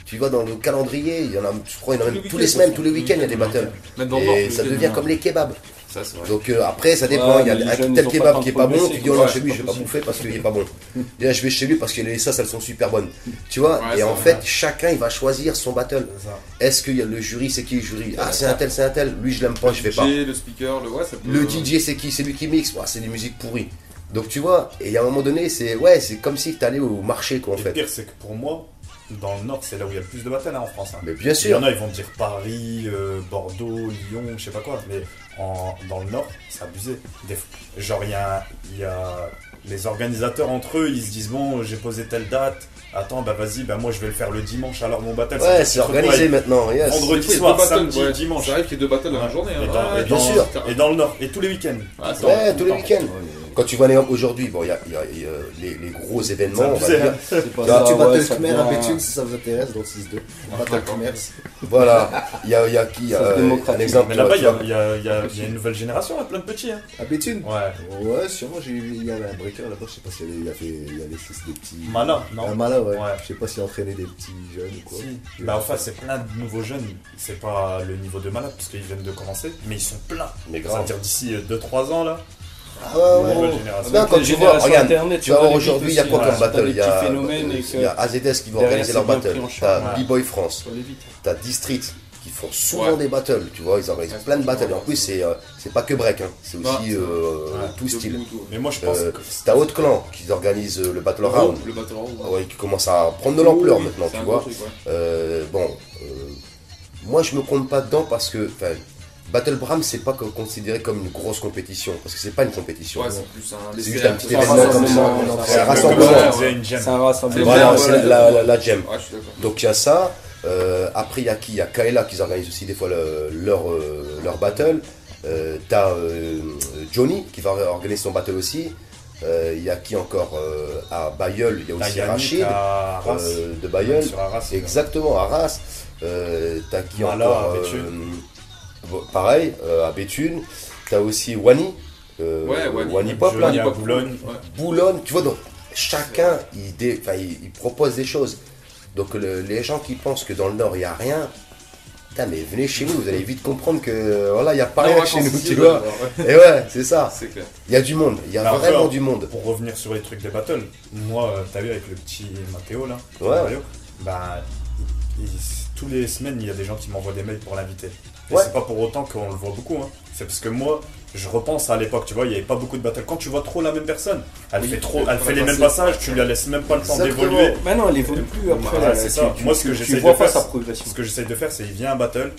Tu vois, dans le calendrier, il y en a, je crois, il y en a même tous les semaines, tous les week-ends, il y a des battles. Même dans le Nord, Et tous ça les devient week-ends. comme les kebabs. Ça, c'est vrai. Donc après, ça dépend. Il y a les un jeunes, tel ils ont kebab pas qui est tant pas bon, progressé, tu dis oh quoi. non, chez lui, je vais pas bouffer parce qu'il est pas bon. Déjà, je vais chez lui parce que les sauces, elles sont super bonnes. Tu vois. Ouais, et c'est en vrai. fait, chacun, il va choisir son battle. C'est ça. Est-ce que le jury, c'est qui le jury? Ah, c'est un tel. Lui, je l'aime pas, je vais pas. Le speaker, ça peut... Le DJ, c'est qui? C'est lui qui mixe. Ouais, c'est des musiques pourries. Donc tu vois. Et à un moment donné, c'est comme si tu allais au marché, quoi, en Et le fait. pire, c'est que pour moi, dans le Nord, c'est là où il y a le plus de battles en France. Hein. Mais bien Il y sûr. en a, ils vont te dire Paris, Bordeaux, Lyon, je sais pas quoi. Mais dans le Nord, c'est abusé. Genre, il y a les organisateurs entre eux, ils se disent bon, j'ai posé telle date. Attends, bah vas-y, bah moi je vais le faire le dimanche alors mon battle. Ouais, c'est organisé maintenant. Yes. Vendredi Des fois, soir, il y a deux samedi, battles, dimanche. Ça arrive qu'il y ait 2 battles dans la Ouais. journée. Et hein. dans- Ouais, et bien dans- sûr. Et dans le Nord, et tous les week-ends. Ouais, tous les temps. week-ends. Quand tu vois aujourd'hui, bon, il y a les gros événements, on va C'est dire. C'est pas Là, ça. tu Tu vas battles te Khmer à bien. Béthune si ça vous intéresse, dans le 6-2. Battle Khmer. Voilà. Il y a qui Ça se démocratise. un exemple. Mais tu vois, là-bas, tu vois. il y a une nouvelle génération, il y a plein de petits. Hein. À Béthune Ouais. Ouais, sûrement, il y avait un breaker là-bas, je sais pas s'il y avait des petits. Mala, non. Un Mala, ouais. Ouais. Je sais pas s'il entraînait des petits jeunes ou quoi. Si. Bah enfin c'est plein de nouveaux jeunes, c'est pas le niveau de malade parce qu'ils viennent de commencer, mais ils sont pleins. Mais Ça grave. veut dire d'ici 2-3 ans là, Ah ouais, la nouvelle ouais. génération. Non, quand Les tu vois, générations regarde, Internet, tu vas ça voir va vite aujourd'hui, il y a aussi, quoi hein. comme T'as battle? des Il y a petits phénomènes et que il y a AZS qui va derrière, organiser c'est leur bien battle. pris en charge. T'as Ouais. B-Boy France. Faut aller vite. T'as District qui font souvent des battles, tu vois, ils organisent plein de battles. Et en plus, c'est pas que break, hein. C'est aussi tout style. Mais moi je pense que T'as Haute Clan qui organise le battle round. Le battle round. Ouais, qui commence à prendre de l'ampleur maintenant, C'est tu un vois. gros truc, ouais. Moi je me compte pas dedans parce que Battle Bram c'est pas considéré comme une grosse compétition parce que c'est pas une compétition. Ouais, c'est plus un C'est juste un petit dessert, événement comme ça. rassemblement, C'est un comme rassemblement. on disait, une gemme. C'est un rassemblement. Voilà, Ouais, c'est ouais, la jam. Ouais, je suis d'accord. Donc il y a ça. Après il y a qui? Il y a Kaela qui organise aussi des fois leur battle. T'as Johnny qui va organiser son battle aussi. Il y a qui encore à Bayeul? Il y a T'as aussi Yannick Rachid à Arras. de Bayeul. Sur Arras, Exactement, Arras. T'as qui Mala, encore à Béthune. pareil, à Béthune. T'as aussi Wani. Wani Pop là. Johnny à Boulogne. Ouais. Boulogne. Tu vois, donc chacun il propose des choses. Donc les gens qui pensent que dans le Nord il n'y a rien, putain, mais venez chez nous, vous allez vite comprendre que voilà, il n'y a pas rien chez nous, tu vois. Et ouais, c'est ça. C'est clair. Il y a du monde, il y a Bah, vraiment encore, du monde. Pour revenir sur les trucs des battles, moi t'as vu avec le petit Mathéo là, Ouais. Mario, bah tous les semaines il y a des gens qui m'envoient des mails pour l'inviter. Et Ouais. c'est pas pour autant qu'on le voit beaucoup, hein. C'est parce que moi je repense à l'époque, tu vois, il n'y avait pas beaucoup de battles. Quand tu vois trop la même personne, elle Oui, elle fait les mêmes passages, tu la laisses même pas le temps Exactement. d'évoluer. Bah non, elle évolue plus après. Voilà, là, c'est tu- ça. tu- Moi, ce que tu j'essaye vois de pas faire, sa progression. Ce que j'essaye de faire, c'est il vient un battle,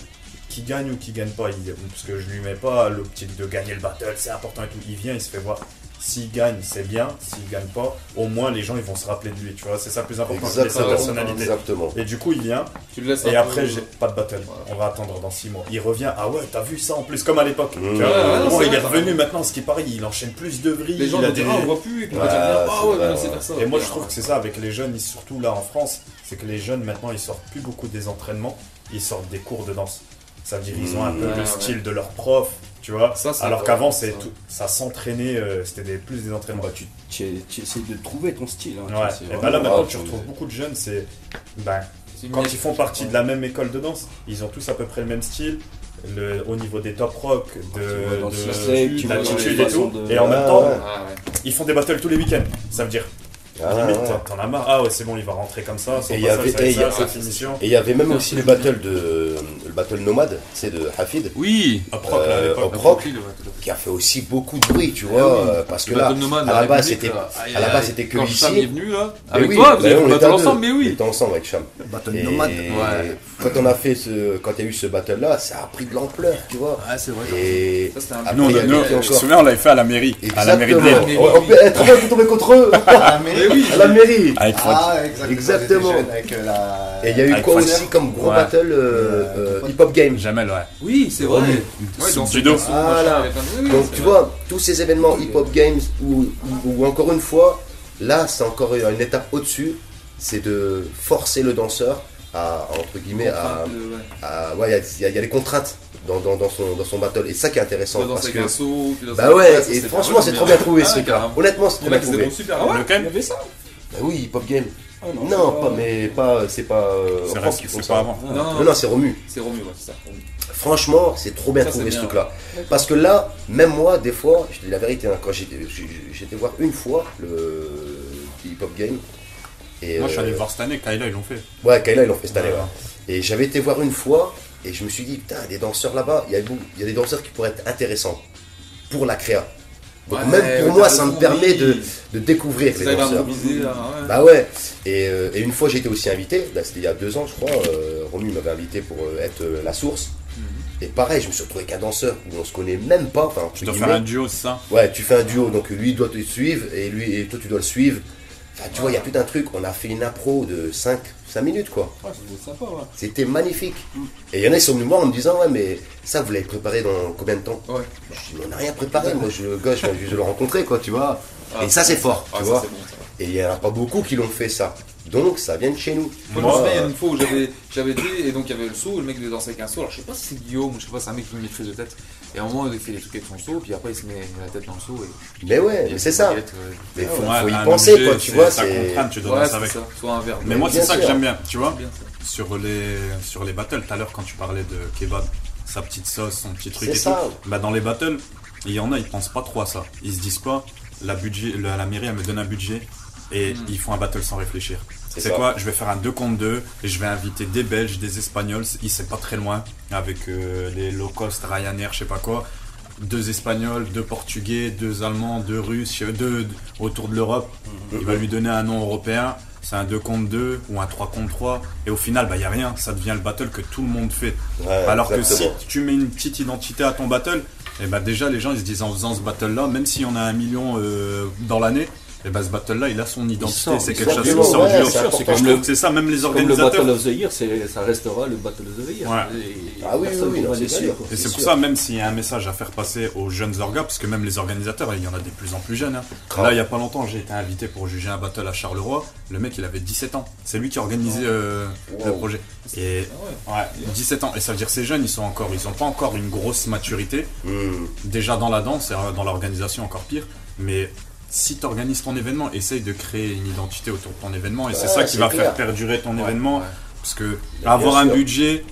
qui gagne ou qui gagne pas. Parce que je lui mets pas l'optique de gagner le battle, c'est important et tout. Il vient, il se fait voir. S'il gagne, c'est bien. S'il gagne pas, au moins les gens ils vont se rappeler de lui. Tu vois, c'est ça le plus important, c'est sa Exactement. personnalité. Exactement. Et du coup, il vient. Tu le laisses Et un après, peu- j'ai pas de battle. On va attendre dans 6 mois. Il revient. Ah ouais, t'as vu ça en plus, comme à l'époque. Tu vois, Ouais, ouais, bon, c'est il est vrai, revenu ça. maintenant, ce qui est pareil, il enchaîne plus de vrilles. Les gens il a vont des... dire, ah, on voit plus, et puis on va Ouais, dire, ah c'est ouais, vrai, on sait ouais. faire ça. Et moi je trouve que c'est ça avec les jeunes, surtout là en France, c'est que les jeunes maintenant ils sortent plus beaucoup des entraînements, ils sortent des cours de danse. Ça veut dire ils ont un peu Ouais, le ouais. style de leur prof, tu vois. Ça, c'est Alors vrai, qu'avant ça. ça s'entraînait, c'était plus des entraînements. Bah, tu essaies de trouver ton style. Hein, Ouais. c'est Et vraiment- bah là maintenant Ah, tu tu- retrouves beaucoup de jeunes, c'est C'est une quand niche. ils font partie de la même école de danse, ils ont tous à peu près le même style. Au niveau des top rock, Tu vois dans le système, tu vois dans l'attitude les et tout, façons de- et en Ouais, même temps, ouais. Ah ouais. ils font des battles tous les week-ends. Ça veut dire, Ah, limite, ouais. t'en as marre. Ah ouais, c'est bon, il va rentrer comme ça. Son Et il y avait- passage, ça, et il y a- sa finition. Et il y avait même aussi le battle nomade, c'est de Hafid, Oui. À Proc, là, à l'époque. au Proc, qui a fait aussi beaucoup de bruit, tu vois, parce que là, à la base c'était que quand Cham est ici. venu là, Mais avec oui, toi, vous bah avez oui, fait on le était battle à deux. ensemble, mais On oui. était ensemble avec Cham. Battle Et nomade. Ouais. quand on a fait quand il y a eu ce battle là, ça a pris de l'ampleur, tu vois. Ah, c'est vrai. Et Ça, c'était un après, Nous, il y avait qui je me encore souviens, on l'avait fait à la mairie. À la mairie de Exactement. Lille. On peut être bien tomber contre eux. Mais oui. À la mairie. Avec Franck. Ah, exactement. Exactement. Ils étaient jeunes avec la. Et il y a eu Avec quoi Fraser. aussi comme gros Ouais. battle Hip Hop Game. Jamel, ouais. Oui, c'est vrai. Ouais, dans Judo. ce Voilà. Donc tu vois, tous ces événements Hip Hop Games où encore une fois, là c'est encore une étape au-dessus, c'est de forcer le danseur à, entre guillemets, ouais, il y a les contraintes dans son battle, et c'est ça qui est intéressant. Dans Parce avec que, un saut, puis dans bah un- ouais, ça, et c'est franchement vraiment c'est trop bien trouvé Ah, ce truc-là. carrément. Honnêtement c'est Il trop y en a bien qui se trouvé. débrouillent super bien. Lequel Il y avait ça. Bah oui, Hip Hop Game. c'est pas en France qu'ils font ça. Non, c'est Romu. C'est Romu, ouais, c'est ça. Romu. Franchement, c'est trop bien trouvé ce truc-là. Parce que là, même moi, des fois, je te dis la vérité, quand j'étais voir une fois le Hip Hop Game. Et moi, je suis allé voir cette année, Kayla, ils l'ont fait. Ouais, Kayla, ils l'ont fait cette année, ouais. Et j'avais été voir une fois, et je me suis dit, putain, des danseurs là-bas, il y a des danseurs qui pourraient être intéressants pour la créa. Donc même pour moi, ça me permet de découvrir les danseurs. Bah ouais. Et une fois, j'ai été aussi invité, là, c'était il y a 2 ans, je crois, Romu m'avait invité pour être la source. Et pareil, je me suis retrouvé avec un danseur où on se connaît même pas. Tu dois faire un duo, c'est ça? Ouais, tu fais un duo, donc lui doit te suivre et toi tu dois le suivre. Enfin, tu vois, il y a tout un truc. On a fait une impro de 5 minutes, quoi. Ouais, c'était sympa, ouais. C'était magnifique. Et il y en a qui sont venus me voir en me disant, ouais, mais ça, vous l'avez préparé dans combien de temps? Ouais. Je dis, on n'a rien préparé. Moi, le gars, je viens juste de le rencontrer, quoi, tu vois. Et ça, c'est fort, tu vois. Bon, et il n'y en a pas beaucoup qui l'ont fait, ça. Donc, ça vient de chez nous. Moi, je me souviens, il y a une fois où j'avais dit, et donc il y avait le saut, le mec devait danser avec un saut. Alors, je sais pas si c'est Guillaume ou je sais pas, c'est un mec qui me maîtrise de tête. Et à un moment, il fait des trucs avec son saut, puis après, il se met la tête dans le saut. Mais ouais, mais c'est ça. Mais il faut y penser, quoi, tu vois. Ça contrainte, tu dois danser avec. Soit un verre. Mais moi, c'est ça que j'aime bien, tu vois. Sur les battles, tout à l'heure, quand tu parlais de Kebab, sa petite sauce, son petit truc et tout. Bah, dans les battles, il y en a, ils pensent pas trop à ça. Ils se disent pas, la mairie, elle me donne un budget et ils font un battle sans réfléchir. C'est quoi? Je vais faire un 2 contre 2 et je vais inviter des Belges, des Espagnols, c'est pas très loin, avec les low cost, Ryanair, je sais pas quoi. 2 Espagnols, 2 Portugais, 2 Allemands, 2 Russes, 2 autour de l'Europe. Il va lui donner un nom européen. C'est un 2 contre 2 ou un 3 contre 3. Et au final, il n'y a rien. Ça devient le battle que tout le monde fait. Ouais, alors exactement. que si tu mets une petite identité à ton battle, et bah déjà les gens ils se disent en faisant ce battle là, même s'il y en a 1 million dans l'année, et bah ce battle là il a son identité, c'est quelque chose qui sort du lot. C'est ça, même les organisateurs. Comme le Battle of the Year, ça restera le Battle of the Year. Ah oui, c'est sûr. Et c'est pour ça, même s'il y a un message à faire passer aux jeunes orgas, parce que même les organisateurs, il y en a de plus en plus jeunes. Là, il n'y a pas longtemps, j'ai été invité pour juger un battle à Charleroi. Le mec, il avait 17 ans. C'est lui qui a organisé le projet. Et 17 ans. Et ça veut dire que ces jeunes, ils n'ont pas encore une grosse maturité. Déjà dans la danse et dans l'organisation, encore pire. Mais si tu organises ton événement, essaye de créer une identité autour de ton événement. Et c'est ça qui va faire perdurer ton événement. Parce que avoir un budget,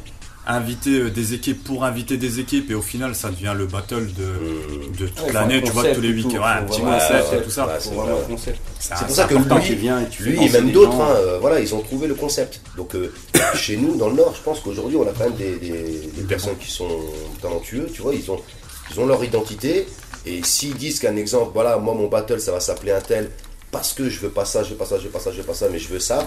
inviter des équipes pour inviter des équipes, et au final ça devient le battle de toute l'année, tu vois, tous les week-ends, un petit concept et tout ça. C'est pour ça que lui et même d'autres, voilà, ils ont trouvé le concept. Donc chez nous, dans le Nord, je pense qu'aujourd'hui on a quand même des personnes qui sont talentueux, tu vois, ils ont leur identité, et s'ils disent qu'un exemple, voilà, moi mon battle ça va s'appeler un tel, parce que je veux pas ça, je veux pas ça, je veux pas ça, je veux pas ça, mais je veux ça.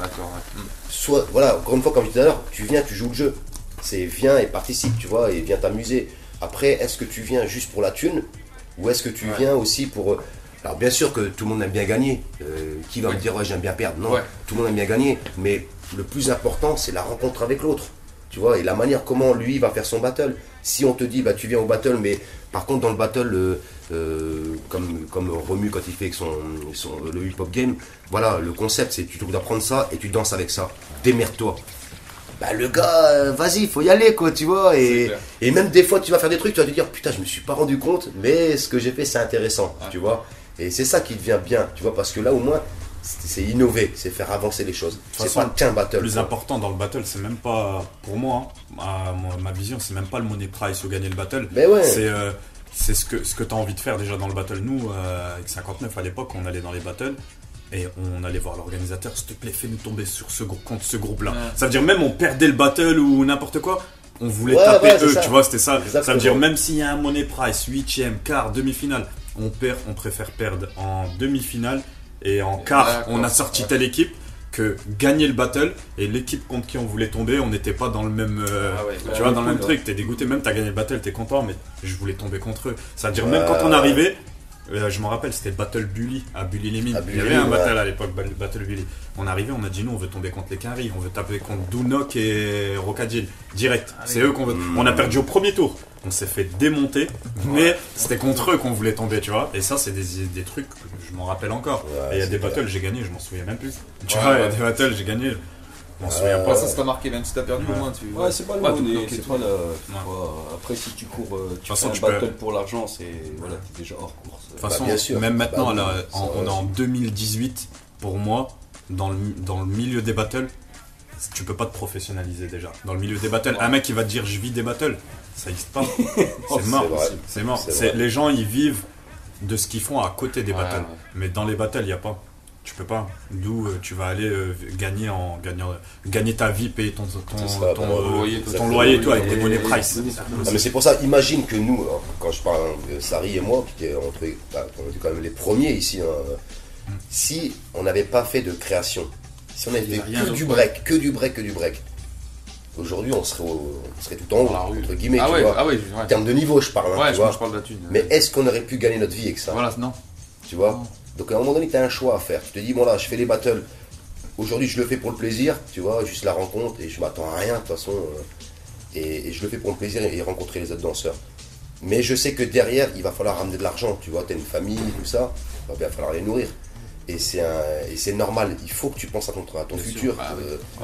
Soit, voilà, encore une fois, comme je disais tout à l'heure, tu viens, tu joues le jeu. C'est viens et participe, tu vois, et viens t'amuser. Après, est-ce que tu viens juste pour la thune, ou est-ce que tu viens aussi pour... Alors bien sûr que tout le monde aime bien gagner. Qui va me dire, ouais, j'aime bien perdre? Non, tout le monde aime bien gagner. Mais le plus important, c'est la rencontre avec l'autre. Tu vois, et la manière comment lui va faire son battle. Si on te dit, bah tu viens au battle, mais par contre dans le battle, comme Romu quand il fait avec le hip-hop game, voilà, le concept c'est tu dois prendre ça et tu danses avec ça. Démerde-toi. Bah le gars, vas-y, il faut y aller, quoi, tu vois. Et même des fois tu vas faire des trucs, tu vas te dire, putain, je me suis pas rendu compte, mais ce que j'ai fait c'est intéressant, tu vois. Et c'est ça qui devient bien, tu vois, parce que là au moins c'est innover, c'est faire avancer les choses. C'est pas qu'un battle. Le plus important dans le battle, c'est même pas, pour moi, ma vision, c'est même pas le money prize ou gagner le battle. Mais ouais. C'est ce que tu as envie de faire déjà dans le battle. Nous, avec 59 à l'époque, on allait dans les battles et on allait voir l'organisateur, s'il te plaît, fais-nous tomber contre ce groupe-là. Ça veut dire même on perdait le battle ou n'importe quoi, on voulait taper eux, tu vois, c'était ça. Exactement. Ça veut dire même s'il y a un money prize, 8e, quart, demi-finale, on préfère perdre en demi-finale. Et en quart, on a sorti telle équipe que gagner le battle, et l'équipe contre qui on voulait tomber, on n'était pas dans le même tu vois, dans le même truc. T'es dégoûté, même t'as gagné le battle, t'es content, mais je voulais tomber contre eux. Ça veut dire même quand on arrivait, je me rappelle, c'était le battle Bully à Bully les Mines. Il y avait un battle à l'époque, battle Bully. On arrivait, on a dit nous on veut tomber contre les Quinry, on veut taper contre Dounok et Rocadil direct. C'est eux qu'on veut. On a perdu au premier tour. On s'est fait démonter, mais c'était contre eux qu'on voulait tomber, tu vois. Et ça, c'est des trucs que je m'en rappelle encore. Et il y a des battles, j'ai gagné, je m'en souviens même plus. Tu vois, il y a des battles, j'ai gagné, je m'en souviens pas. Ça t'a marqué, même si t'as perdu, au moins tu. Ouais, c'est pas le money, c'est pas après, si tu cours, tu fais un battle pour l'argent, c'est. Voilà, t'es déjà hors course. De toute façon, même maintenant, on est en 2018, pour moi. dans le milieu des battles, tu peux pas te professionnaliser déjà. Dans le milieu des battles, un mec qui va te dire je vis des battles, ça n'existe pas. C'est mort. C'est mort. Les gens, ils vivent de ce qu'ils font à côté des battles. Mais dans les battles, il n'y a pas. Tu peux pas. D'où tu vas aller gagner ta vie, payer ton loyer, toi, avec des monnaies price. Mais c'est pour ça, imagine que nous, quand je parle de Sarri et moi, on était quand même les premiers ici, si on n'avait pas fait de création, si on avait fait que du break, aujourd'hui on serait tout en haut, entre guillemets, tu vois. En termes de niveau, je parle. Ouais, je parle de la thune. Mais est-ce qu'on aurait pu gagner notre vie avec ça? Voilà, non. Tu vois. Donc à un moment donné, tu as un choix à faire. Tu te dis, bon là, je fais les battles. Aujourd'hui, je le fais pour le plaisir, tu vois, juste la rencontre, et je m'attends à rien de toute façon. Et je le fais pour le plaisir et rencontrer les autres danseurs. Mais je sais que derrière, il va falloir ramener de l'argent, tu vois, tu as une famille, tout ça, il va bien falloir les nourrir. Et c'est normal, il faut que tu penses à ton futur.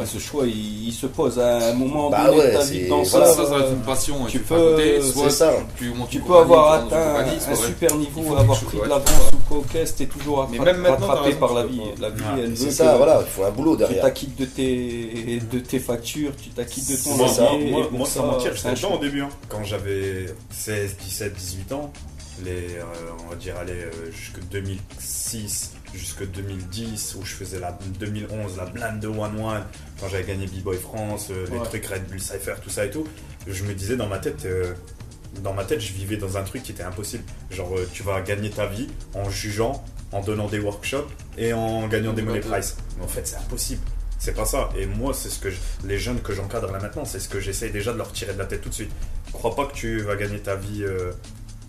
Ce choix, il se pose à un moment donné de ta vie dans ça va être une passion. Tu peux avoir atteint un super niveau, avoir pris de l'avance ou quoi, ok, c'était toujours rattrapé par la vie. La vie, elle veut c'est ça, voilà, il faut un boulot derrière. Tu t'acquittes de tes factures, tu t'acquittes de ton loyer. Moi, sans mentir, j'étais dedans au début. Quand j'avais 16, 17, 18 ans, on va dire, jusqu'en 2006, jusque 2010, où je faisais 2011, la blinde de 1-1, quand j'avais gagné B-Boy France, les trucs Red Bull Cypher, tout ça et tout, je me disais dans ma tête, je vivais dans un truc qui était impossible. Genre, tu vas gagner ta vie en jugeant, en donnant des workshops et en gagnant des money price. Mais en fait, c'est impossible. C'est pas ça. Et moi, c'est ce que les jeunes que j'encadre là maintenant, c'est ce que j'essaye déjà de leur tirer de la tête tout de suite. Crois pas que tu vas gagner ta vie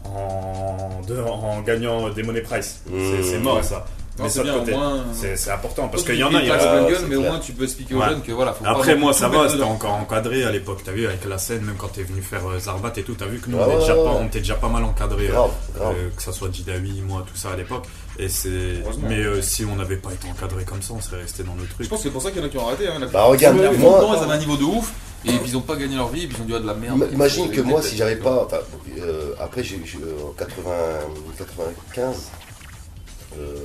en gagnant des money price. C'est mort ça. Mais c'est bien, au moins. C'est important parce qu'il y en a. Mais au moins tu peux expliquer aux jeunes que voilà. Faut après, moi ça va, c'était encore encadré à l'époque. T'as vu, avec la scène, même quand t'es venu faire Zarbat et tout, t'as vu que nous on était déjà pas mal encadré. Que ça soit Jidawi, moi, tout ça à l'époque. Mais si on n'avait pas été encadré comme ça, on serait resté dans le truc. Je pense que c'est pour ça qu'il y en a qui ont arrêté. Regarde, moi. Ils avaient un niveau de ouf. Et puis ils ont pas gagné leur vie, et puis ils ont dû avoir de la merde. Imagine que moi, si j'avais pas. Après, en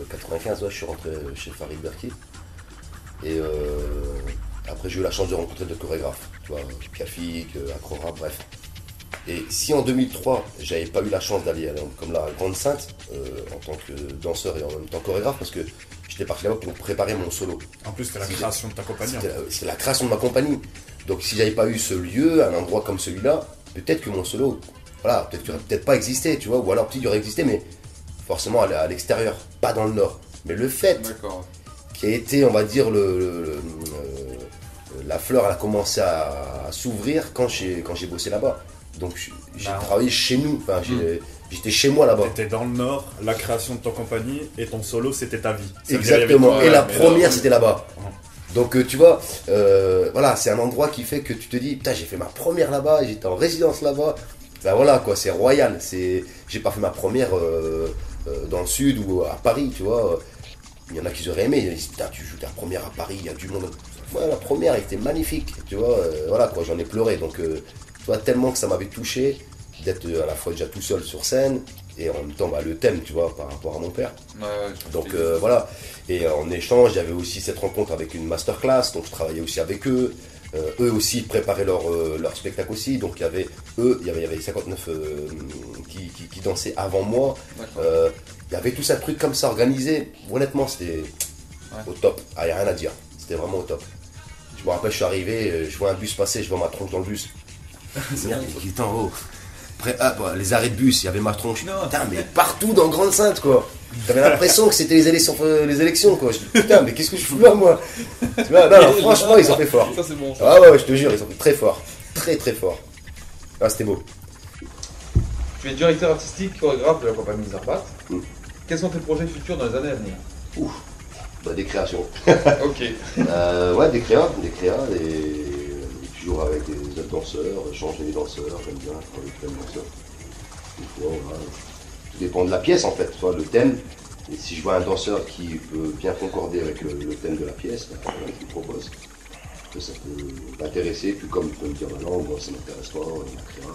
95, je suis rentré chez Farid Berki. Et après, j'ai eu la chance de rencontrer d'autres chorégraphes. Tu vois, Piafik, Acrora, bref. Et si en 2003, j'avais pas eu la chance d'aller comme la Grande Sainte, en tant que danseur et en même temps chorégraphe, parce que j'étais parti là-bas pour préparer mon solo. En plus, c'était la création de ta compagnie. C'était la création de ma compagnie. Donc si j'avais pas eu ce lieu, un endroit comme celui-là, peut-être que mon solo, voilà, peut-être qu'il aurait peut-être pas existé, tu vois, ou alors peut-être qu'il aurait existé, mais forcément à l'extérieur, pas dans le nord. Mais le fait qui a été, on va dire, la fleur, elle a commencé à s'ouvrir quand j'ai bossé là-bas. Donc j'ai travaillé chez nous, enfin j'étais chez moi là-bas. T'étais dans le nord, la création de ta compagnie et ton solo c'était ta vie. Exactement, et la première c'était là-bas. Donc tu vois, voilà, c'est un endroit qui fait que tu te dis, putain, j'ai fait ma première là-bas, j'étais en résidence là-bas. Ben voilà quoi, c'est royal. J'ai pas fait ma première dans le sud ou à Paris, tu vois. Il y en a qui auraient aimé, ils disent, putain, tu joues ta première à Paris, il y a du monde. Ouais, la première elle était magnifique, tu vois. Voilà quoi, j'en ai pleuré. Donc tu vois, tellement que ça m'avait touché d'être à la fois déjà tout seul sur scène et en même temps le thème, tu vois, par rapport à mon père. Donc voilà. Et en échange, j'avais aussi cette rencontre avec une masterclass, donc je travaillais aussi avec eux. Eux aussi préparaient leur spectacle aussi, donc il y avait 59 qui dansaient avant moi. Il y avait tout ça, truc comme ça organisé. Honnêtement, c'était au top. Il n'y a rien à dire. C'était vraiment au top. Je me rappelle, je suis arrivé, je vois un bus passer, je vois ma tronche dans le bus. Merde, il était en haut. Après, les arrêts de bus, il y avait ma tronche. Putain, mais partout dans Grande Sainte, quoi. J'avais l'impression que c'était les élections, quoi. Je dis, putain, mais qu'est-ce que je fous là, moi? Tu vois, non, franchement, ils ont fait fort. Ça, c'est bon. Ah ouais, je te jure, ils ont fait très fort. Très, très fort. Ah, c'était beau. Tu es directeur artistique, chorégraphe de la compagnie Zarbat. Quels sont tes projets futurs dans les années à venir? Des créations. Ok. Ouais, des créas, et toujours avec des autres danseurs, changer les danseurs, j'aime bien travailler avec plein de danseurs. Des fois, voilà. Tout dépend de la pièce en fait, soit le thème. Et si je vois un danseur qui peut bien concorder avec le thème de la pièce, je lui propose que ça peut m'intéresser, puis comme il peut me dire non, moi ça m'intéresse pas, la créa.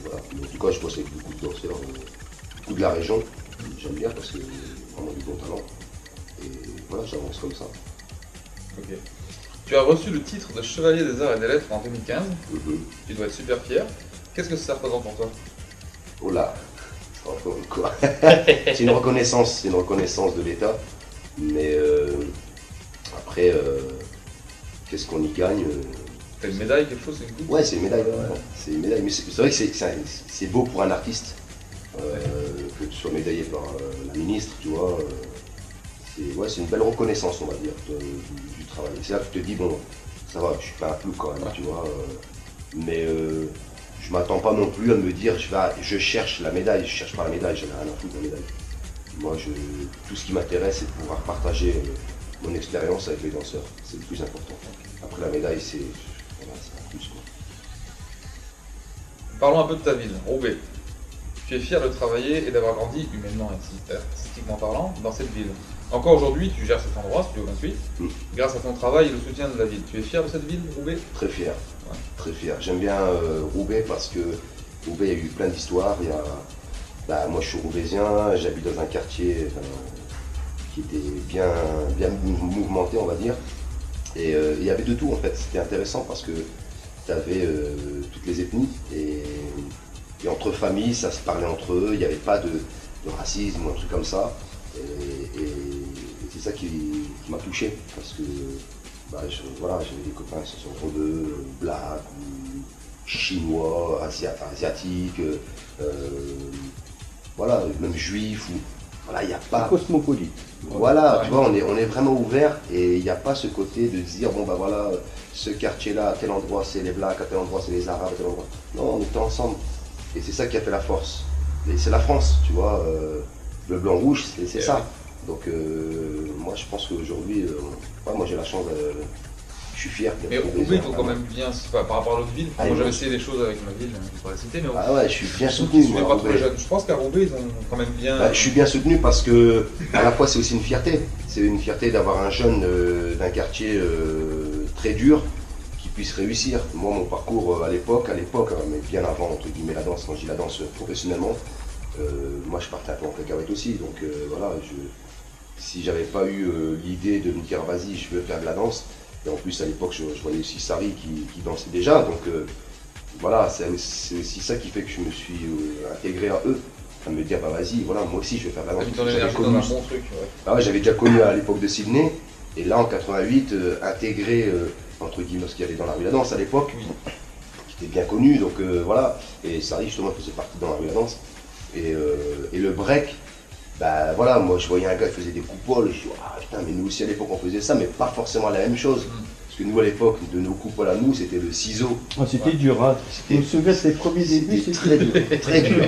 Voilà. Mais en tout cas, je bosse avec beaucoup de danseurs, beaucoup de la région. J'aime bien parce que c'est vraiment du bon talent. Et voilà, j'avance comme ça. Ok. Tu as reçu le titre de Chevalier des Arts et des Lettres en 2015. Tu dois être super fier. Qu'est-ce que ça représente pour toi? Oh là, quoi. C'est une reconnaissance de l'État. Mais après, qu'est-ce qu'on y gagne? T'as une médaille, quelque chose, c'est une coupe? Ouais, c'est une médaille. Ouais. C'est une médaille. Mais c'est vrai que c'est beau pour un artiste que tu sois médaillé par la ministre, tu vois. C'est une belle reconnaissance, on va dire, du travail. C'est là que tu te dis, bon, ça va, je suis pas un flou quand même, tu vois. Mais je m'attends pas non plus à me dire, je cherche la médaille. Je cherche pas la médaille, j'en ai rien à foutre de la médaille. Moi, tout ce qui m'intéresse, c'est de pouvoir partager mon expérience avec les danseurs. C'est le plus important. Après, la médaille, c'est un plus, quoi. Parlons un peu de ta ville, Roubaix. Tu es fier de travailler et d'avoir grandi, humainement et artistiquement parlant, dans cette ville. Encore aujourd'hui, tu gères cet endroit, Studio 28, grâce à ton travail et le soutien de la ville. Tu es fier de cette ville, Roubaix? Très fier, très fier. J'aime bien Roubaix parce que Roubaix, il y a eu plein d'histoires. Moi, je suis roubaisien, j'habite dans un quartier qui était bien mouvementé, on va dire. Et il y avait de tout, en fait. C'était intéressant parce que tu avais toutes les ethnies. Et entre familles, ça se parlait entre eux. Il n'y avait pas de racisme ou un truc comme ça. Et c'est ça qui m'a touché. Parce que j'avais des copains qui sont entre eux, blacks, chinois, asiatiques. Même juifs, il n'y a pas... cosmopolite. Voilà, tu vois, on est vraiment ouvert et il n'y a pas ce côté de se dire, ce quartier-là, à tel endroit c'est les blacks, à tel endroit c'est les arabes, à tel endroit... Non, on était ensemble. Et c'est ça qui a fait la force. Et c'est la France, tu vois, le blanc-rouge, c'est ça. Donc moi je pense qu'aujourd'hui, moi j'ai la chance je suis fier. Mais Roubaix, il faut quand même bien, par rapport à l'autre ville, moi j'avais essayé des choses avec ma ville, je pourrais la citer, mais je suis bien soutenu. Pas trop les jeunes. Je pense qu'à Roubaix, ils ont quand même bien... Je suis bien soutenu parce que, à la fois, c'est aussi une fierté. C'est une fierté d'avoir un jeune d'un quartier très dur qui puisse réussir. Moi, mon parcours à l'époque, mais bien avant, entre guillemets, la danse, quand je dis la danse professionnellement, moi je partais un peu en cacahuète aussi. Donc si j'avais pas eu l'idée de me dire, vas-y, je veux faire de la danse. Et en plus, à l'époque, je voyais aussi Sari qui dansait déjà. Donc c'est aussi ça qui fait que je me suis intégré à eux. À me dire, vas-y, moi aussi, je vais faire de la danse. J'avais déjà connu à l'époque de Sydney. Et là, en 88, intégré, entre guillemets, ce qu'il y avait dans la rue de la danse à l'époque, qui était bien connu. Donc Et Sari, justement, faisait partie dans la rue de la danse. Et le break, moi je voyais un gars qui faisait des coupoles, je dis putain, mais nous aussi à l'époque on faisait ça, mais pas forcément la même chose. Parce que nous à l'époque, de nos coupoles à nous, c'était le ciseau. C'était dur, hein. Je me souviens de ses premiers débuts, c'était très dur. Très dur.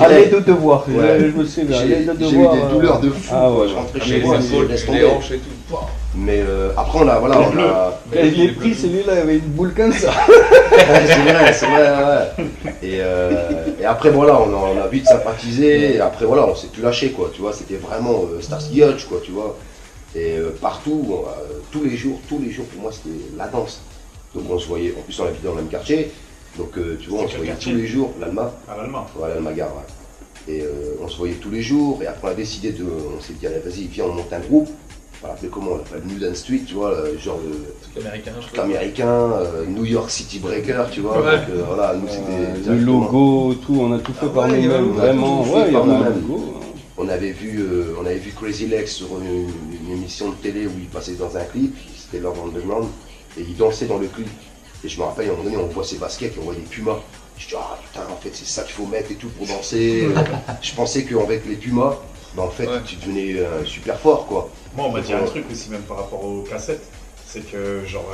À l'aide de devoir, je me souviens, à l'aide de devoir. J'ai eu des douleurs de fou, je rentrais chez moi, les hanches et tout. Mais après on a... Je l'ai pris, celui-là, il avait une boule comme ça. c'est vrai. Et après on a vite sympathisé, et après on s'est plus lâché, quoi, tu vois, c'était vraiment Starsky Hutch, quoi, tu vois. Et partout, tous les jours, pour moi c'était la danse. Donc on se voyait, en plus on habitait dans le même quartier, donc tu vois, on se voyait tous les jours, l'Alma. À l'Alma. Ouais, l'Alma Gare, ouais. Et on se voyait tous les jours, et après on a décidé on s'est dit, allez, vas-y, viens, on monte un groupe. On l'appelait comment? On l'appelait New Dance Street, tu vois, genre de truc américain, New York City Breaker, tu vois. Donc nous c'était. Le logo, tout, on a tout fait par nous-mêmes, vraiment. Il y avait un logo. On avait vu Crazy Legs sur une émission de télé où il passait dans un clip, c'était Love Underground, et il dansait dans le clip. Et je me rappelle, à un moment donné, on voit ses baskets, on voit des pumas. Je dis, putain, en fait, c'est ça qu'il faut mettre et tout pour danser. Je pensais qu'avec les pumas, en fait, tu devenais super fort, quoi. Moi, on m'a dit un truc aussi, même par rapport aux cassettes, c'est que, genre,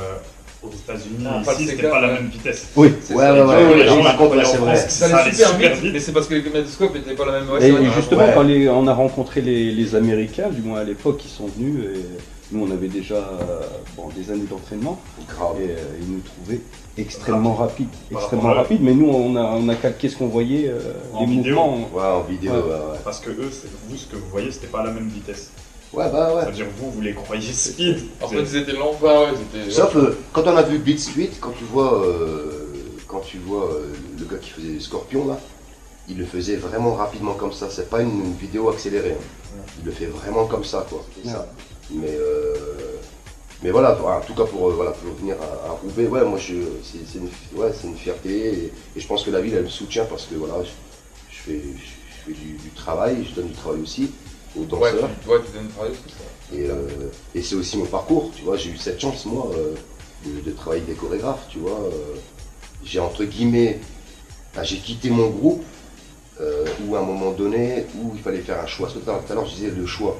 aux États-Unis, ici, c'était pas la même vitesse. Oui, par contre, là, c'est vrai. Ça allait super vite, mais c'est parce que les caméscopes n'étaient pas la même. Et justement, quand on a rencontré les Américains, du moins à l'époque, ils sont venus, et nous, on avait déjà des années d'entraînement, et ils nous trouvaient extrêmement rapides. Mais nous, on a calqué ce qu'on voyait, les mouvements. Ouais, en vidéo, Parce que eux, vous, ce que vous voyez, c'était pas la même vitesse. Ouais. C'est-à-dire vous les croyez speed. En fait, ils étaient lents, Sauf quand on a vu Beat Street, quand tu vois le gars qui faisait les scorpions là, il le faisait vraiment rapidement comme ça. C'est pas une vidéo accélérée. Hein. Il le fait vraiment comme ça, quoi. C'est ça. Mais Mais voilà, en tout cas pour revenir à Roubaix, ouais, moi c'est une fierté et je pense que la ville elle me soutient parce que voilà, je fais du travail, je donne du travail aussi aux danseurs. Ouais, tu donnes du travail aussi, ça. Et c'est aussi mon parcours, tu vois, j'ai eu cette chance moi de travailler avec des chorégraphes, tu vois. J'ai entre guillemets, j'ai quitté mon groupe où à un moment donné, où il fallait faire un choix. Tout à l'heure je disais le choix.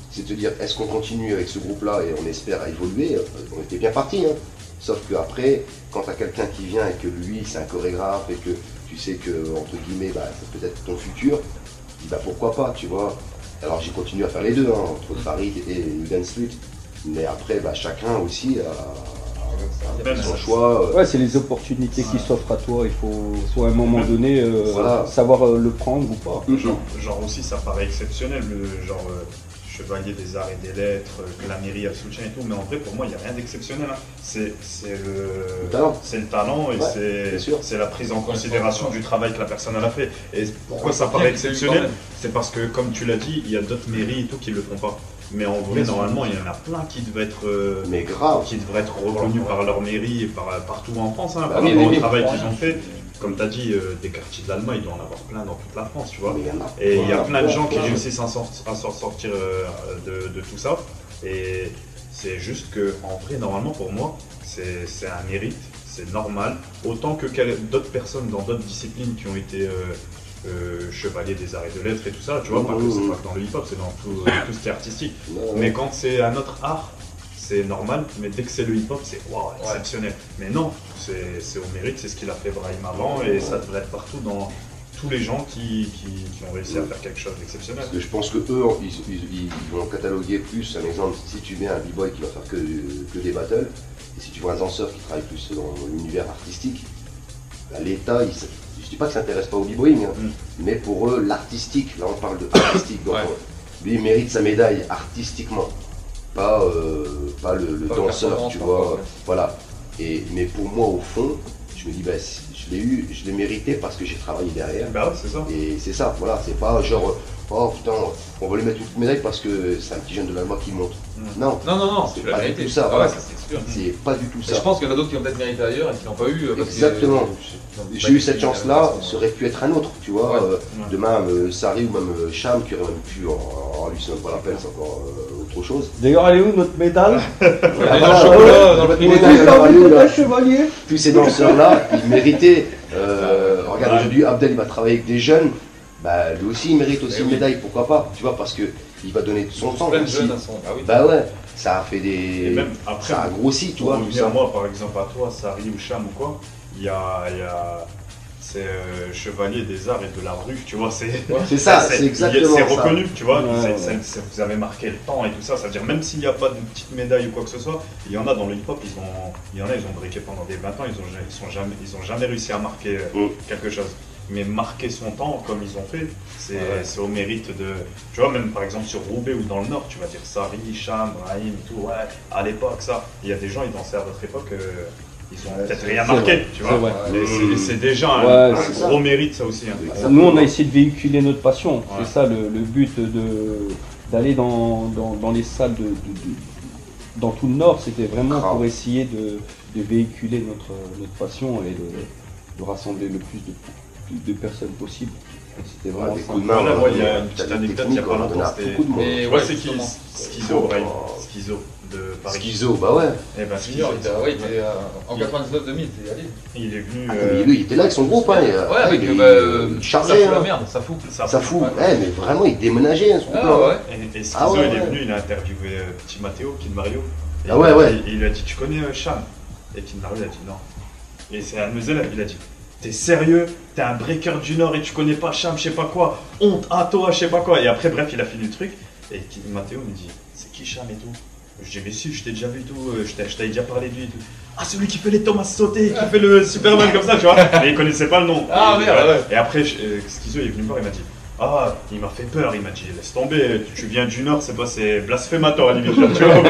C'est de dire est-ce qu'on continue avec ce groupe-là et on espère à évoluer. On était bien partis, hein. Sauf qu'après, quand tu as quelqu'un qui vient et que lui c'est un chorégraphe et que tu sais que entre guillemets c'est peut-être ton futur, tu dis pourquoi pas, tu vois. Alors j'ai continué à faire les deux, hein, entre Paris et Egan Street. Mais après chacun aussi a son choix. Ouais, c'est les opportunités qui s'offrent à toi, il faut à un moment donné savoir le prendre ou pas. Genre aussi ça paraît exceptionnel, chevalier des arts et des lettres, que la mairie a soutien et tout, mais en vrai pour moi il n'y a rien d'exceptionnel. Hein. C'est le talent et c'est la prise en considération du travail que la personne a fait. Et pourquoi ça paraît exceptionnel? C'est parce que comme tu l'as dit, il y a d'autres mairies et tout qui ne le font pas. Mais en vrai, normalement, il y en a plein qui devraient être, reconnus par leur mairie et partout en France, hein, par rapport au travail qu'ils ont fait. Comme tu as dit, des quartiers de l'Allemagne, il doit en avoir plein dans toute la France, tu vois. Et il y a plein de gens qui réussissent à s'en sortir de tout ça. Et c'est juste que, en vrai, normalement, pour moi, c'est un mérite, c'est normal. Autant que d'autres personnes dans d'autres disciplines qui ont été chevalier des arts et de lettres et tout ça, tu vois, c'est pas que dans le hip-hop, c'est dans tout ce qui est artistique. Mais quand c'est un autre art, c'est normal, mais dès que c'est le hip-hop, c'est exceptionnel. Mais non, c'est au mérite, c'est ce qu'il a fait Brahim avant, et ça devrait être partout dans tous les gens qui ont réussi à faire quelque chose d'exceptionnel. Parce que je pense que eux, ils vont cataloguer plus, un exemple, si tu viens un b-boy qui va faire que des battles, et si tu vois un danseur qui travaille plus dans l'univers artistique, l'État, je dis pas que ça s'intéresse pas au b-boying, hein, mais pour eux, l'artistique, là on parle de artistique, donc lui il mérite sa médaille artistiquement, pas le danseur, tu vois, voilà. Mais pour moi au fond, je me dis je l'ai mérité parce que j'ai travaillé derrière. Bah ouais, c'est ça. Et c'est ça, voilà, c'est pas genre oh putain, on va lui mettre une médaille parce que c'est un petit jeune de l'Allemagne qui monte. Non, c'est pas du tout ça. Voilà. C'est pas du tout ça. Je pense qu'il y en a d'autres qui ont peut-être mérité ailleurs et qui n'ont pas eu. Exactement. J'ai eu cette chance-là, ça aurait pu être un autre, tu vois. Demain, Sari ou même Cham qui aurait même pu, lui c'est même pas la peine, c'est encore autre chose. D'ailleurs, elle est où notre médaille? Dans le médaille, chevalier. Tous ces danseurs-là, ils méritaient. Regarde, aujourd'hui, Abdel il va travailler avec des jeunes. Lui aussi il mérite aussi une médaille, pourquoi pas, tu vois, parce que il va donner son temps aussi. Ça a fait des. Même après, ça a grossi, tu vois. Moi, par exemple, à toi, Sari ou Cham ou quoi, c'est chevalier des arts et de la rue, tu vois. C'est ça, c'est exactement ça. C'est reconnu, tu vois. Vous avez marqué le temps et tout ça. C'est-à-dire, même s'il n'y a pas de petite médaille ou quoi que ce soit, il y en a dans le hip-hop, ils ont briqué pendant des 20 ans, ils ont jamais réussi à marquer quelque chose. Mais marquer son temps comme ils ont fait, c'est au mérite de. Tu vois, même par exemple sur Roubaix ou dans le Nord, tu vas dire Sari, Cham, Brahim et tout, à l'époque, ça. Il y a des gens, ils dansaient à votre époque, ils ont peut-être rien marqué, tu vois. Et c'est déjà un gros mérite, ça aussi. Hein. Nous, on a essayé de véhiculer notre passion. C'est ça le but d'aller dans les salles dans tout le Nord, c'était vraiment pour essayer de véhiculer notre passion et de rassembler le plus de personnes possibles. C'était vraiment des ça. coups de main. Il y a une petite anecdote il n'y a pas longtemps. C'est qui Schizo, Brahim. Schizo de Paris. Schizo, bah ouais. Eh ben, Schizo, il était en 99-2000, il est allé. Il est venu. Lui, il était là avec son groupe, hein. Avec il chargeait. Ça fout la merde, ça fout. Ça fout. Mais vraiment, il déménageait, ce groupe-là. Et Schizo, il est venu, il a interviewé Petit Matteo, Kid Mario. Et il lui a dit, tu connais Cham? Et Kid Mario, il a dit non. Et c'est un de mes élèves, il a dit, t'es sérieux? T'es un breaker du Nord et tu connais pas Cham, je sais pas quoi. Honte à toi, je sais pas quoi. Et après, bref, il a fini le truc. Et Kid Matteo me dit, c'est qui Cham et tout? Je dis, mais si, je t'ai déjà vu et tout, je t'avais déjà parlé de lui et tout. Ah, celui qui fait les Thomas sautés, qui fait le Superman comme ça, tu vois. Mais il connaissait pas le nom. Ah, merde, ouais. Et après, Schizo, il est venu me voir, il m'a dit, ah, il m'a fait peur, il m'a dit, laisse tomber, tu viens du Nord, c'est blasphématoire à limite, tu vois.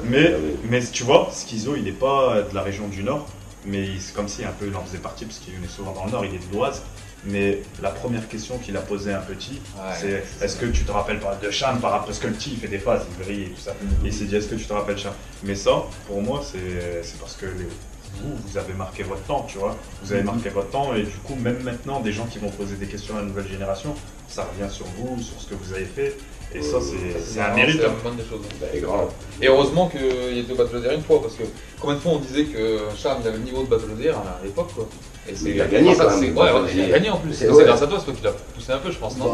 Mais tu vois, Schizo, il n'est pas de la région du Nord, mais c'est comme si un peu il en faisait partie, parce qu'il est souvent dans le Nord, il est de l'Oise. Mais la première question qu'il a posée à un petit, c'est est-ce que tu te rappelles pas de Cham, parce que le petit il fait des phases, il brille et tout ça. Et il s'est dit est-ce que tu te rappelles Cham. Mais ça, pour moi, c'est parce que vous avez marqué votre temps, tu vois. Vous avez marqué votre temps et du coup, même maintenant, des gens qui vont poser des questions à la nouvelle génération, ça revient sur vous, sur ce que vous avez fait. Et ça, c'est un mérite. C'est la moindre des choses. Et heureusement qu'il était au Battleaire une fois, parce que combien de fois on disait que Cham avait le niveau de Battleaire à l'époque, quoi. Et il a gagné quand même. Il a gagné en plus. C'est grâce à toi, c'est toi qui l'as poussé un peu, je pense, non?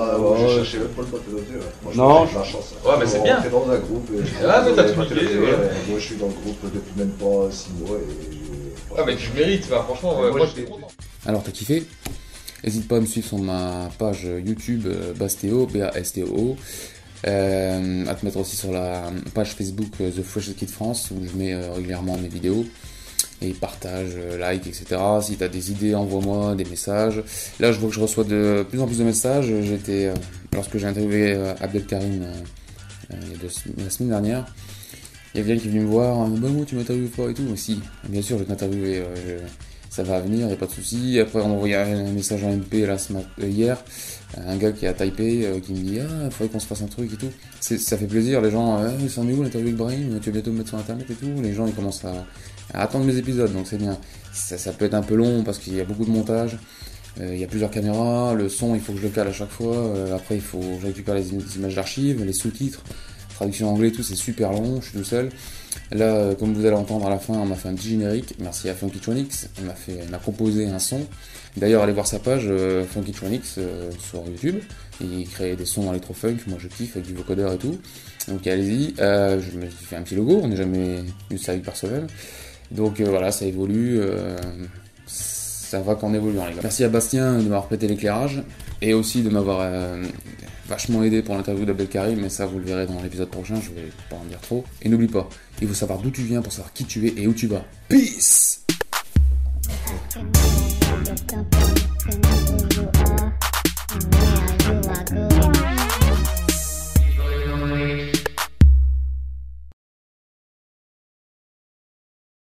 Je sais même pas le Battleaire. Non. J'ai la chance. Ouais, mais c'est bien. Je suis dans un groupe. Ah, mais t'as tout niqué. Moi, je suis dans le groupe depuis même pas 6 mois. Ah, mais tu mérites, franchement, moi j'étais content. Alors, t'as kiffé? N'hésite pas à me suivre sur ma page YouTube Basteo, B-A-S-T-O-O. À te mettre aussi sur la page Facebook The Freshest Kid France où je mets régulièrement mes vidéos et partage, like, etc. Si tu as des idées, envoie-moi des messages. Là, je vois que je reçois de plus en plus de messages. Lorsque j'ai interviewé Abdelkarim la semaine dernière, il y a quelqu'un qui est venu me voir, bah moi tu m'interviews pas et tout. Mais si, bien sûr, je vais t'interviewer. Ça va venir, il n'y a pas de souci. Après, on m'a envoyé un message en MP là, hier, un gars qui est à Taipei qui me dit il faudrait qu'on se fasse un truc et tout. Ça fait plaisir, les gens, ça en est où l'interview avec Brahim, tu vas bientôt me mettre sur internet et tout. Les gens ils commencent à attendre mes épisodes, donc c'est bien. Ça peut être un peu long parce qu'il y a beaucoup de montage, il y a plusieurs caméras, le son il faut que je le cale à chaque fois, après il faut que je récupère les images d'archives, les sous-titres, traduction anglais et tout, c'est super long, je suis tout seul. Là, comme vous allez entendre à la fin, on m'a fait un petit générique. Merci à Funkytronics. Il m'a composé un son. D'ailleurs, allez voir sa page Funkytronics sur YouTube. Il crée des sons électro-funk. Moi, je kiffe avec du vocodeur et tout. Donc, allez-y. Je me suis fait un petit logo. On n'est jamais eu ça avec personne. Donc, voilà, ça évolue. Ça va qu'en évoluant, les gars. Merci à Bastien de m'avoir prêté l'éclairage. Et aussi de m'avoir vachement aidé pour l'interview d'Abdelkarim, mais ça vous le verrez dans l'épisode prochain, je vais pas en dire trop. Et n'oublie pas, il faut savoir d'où tu viens pour savoir qui tu es et où tu vas. Peace!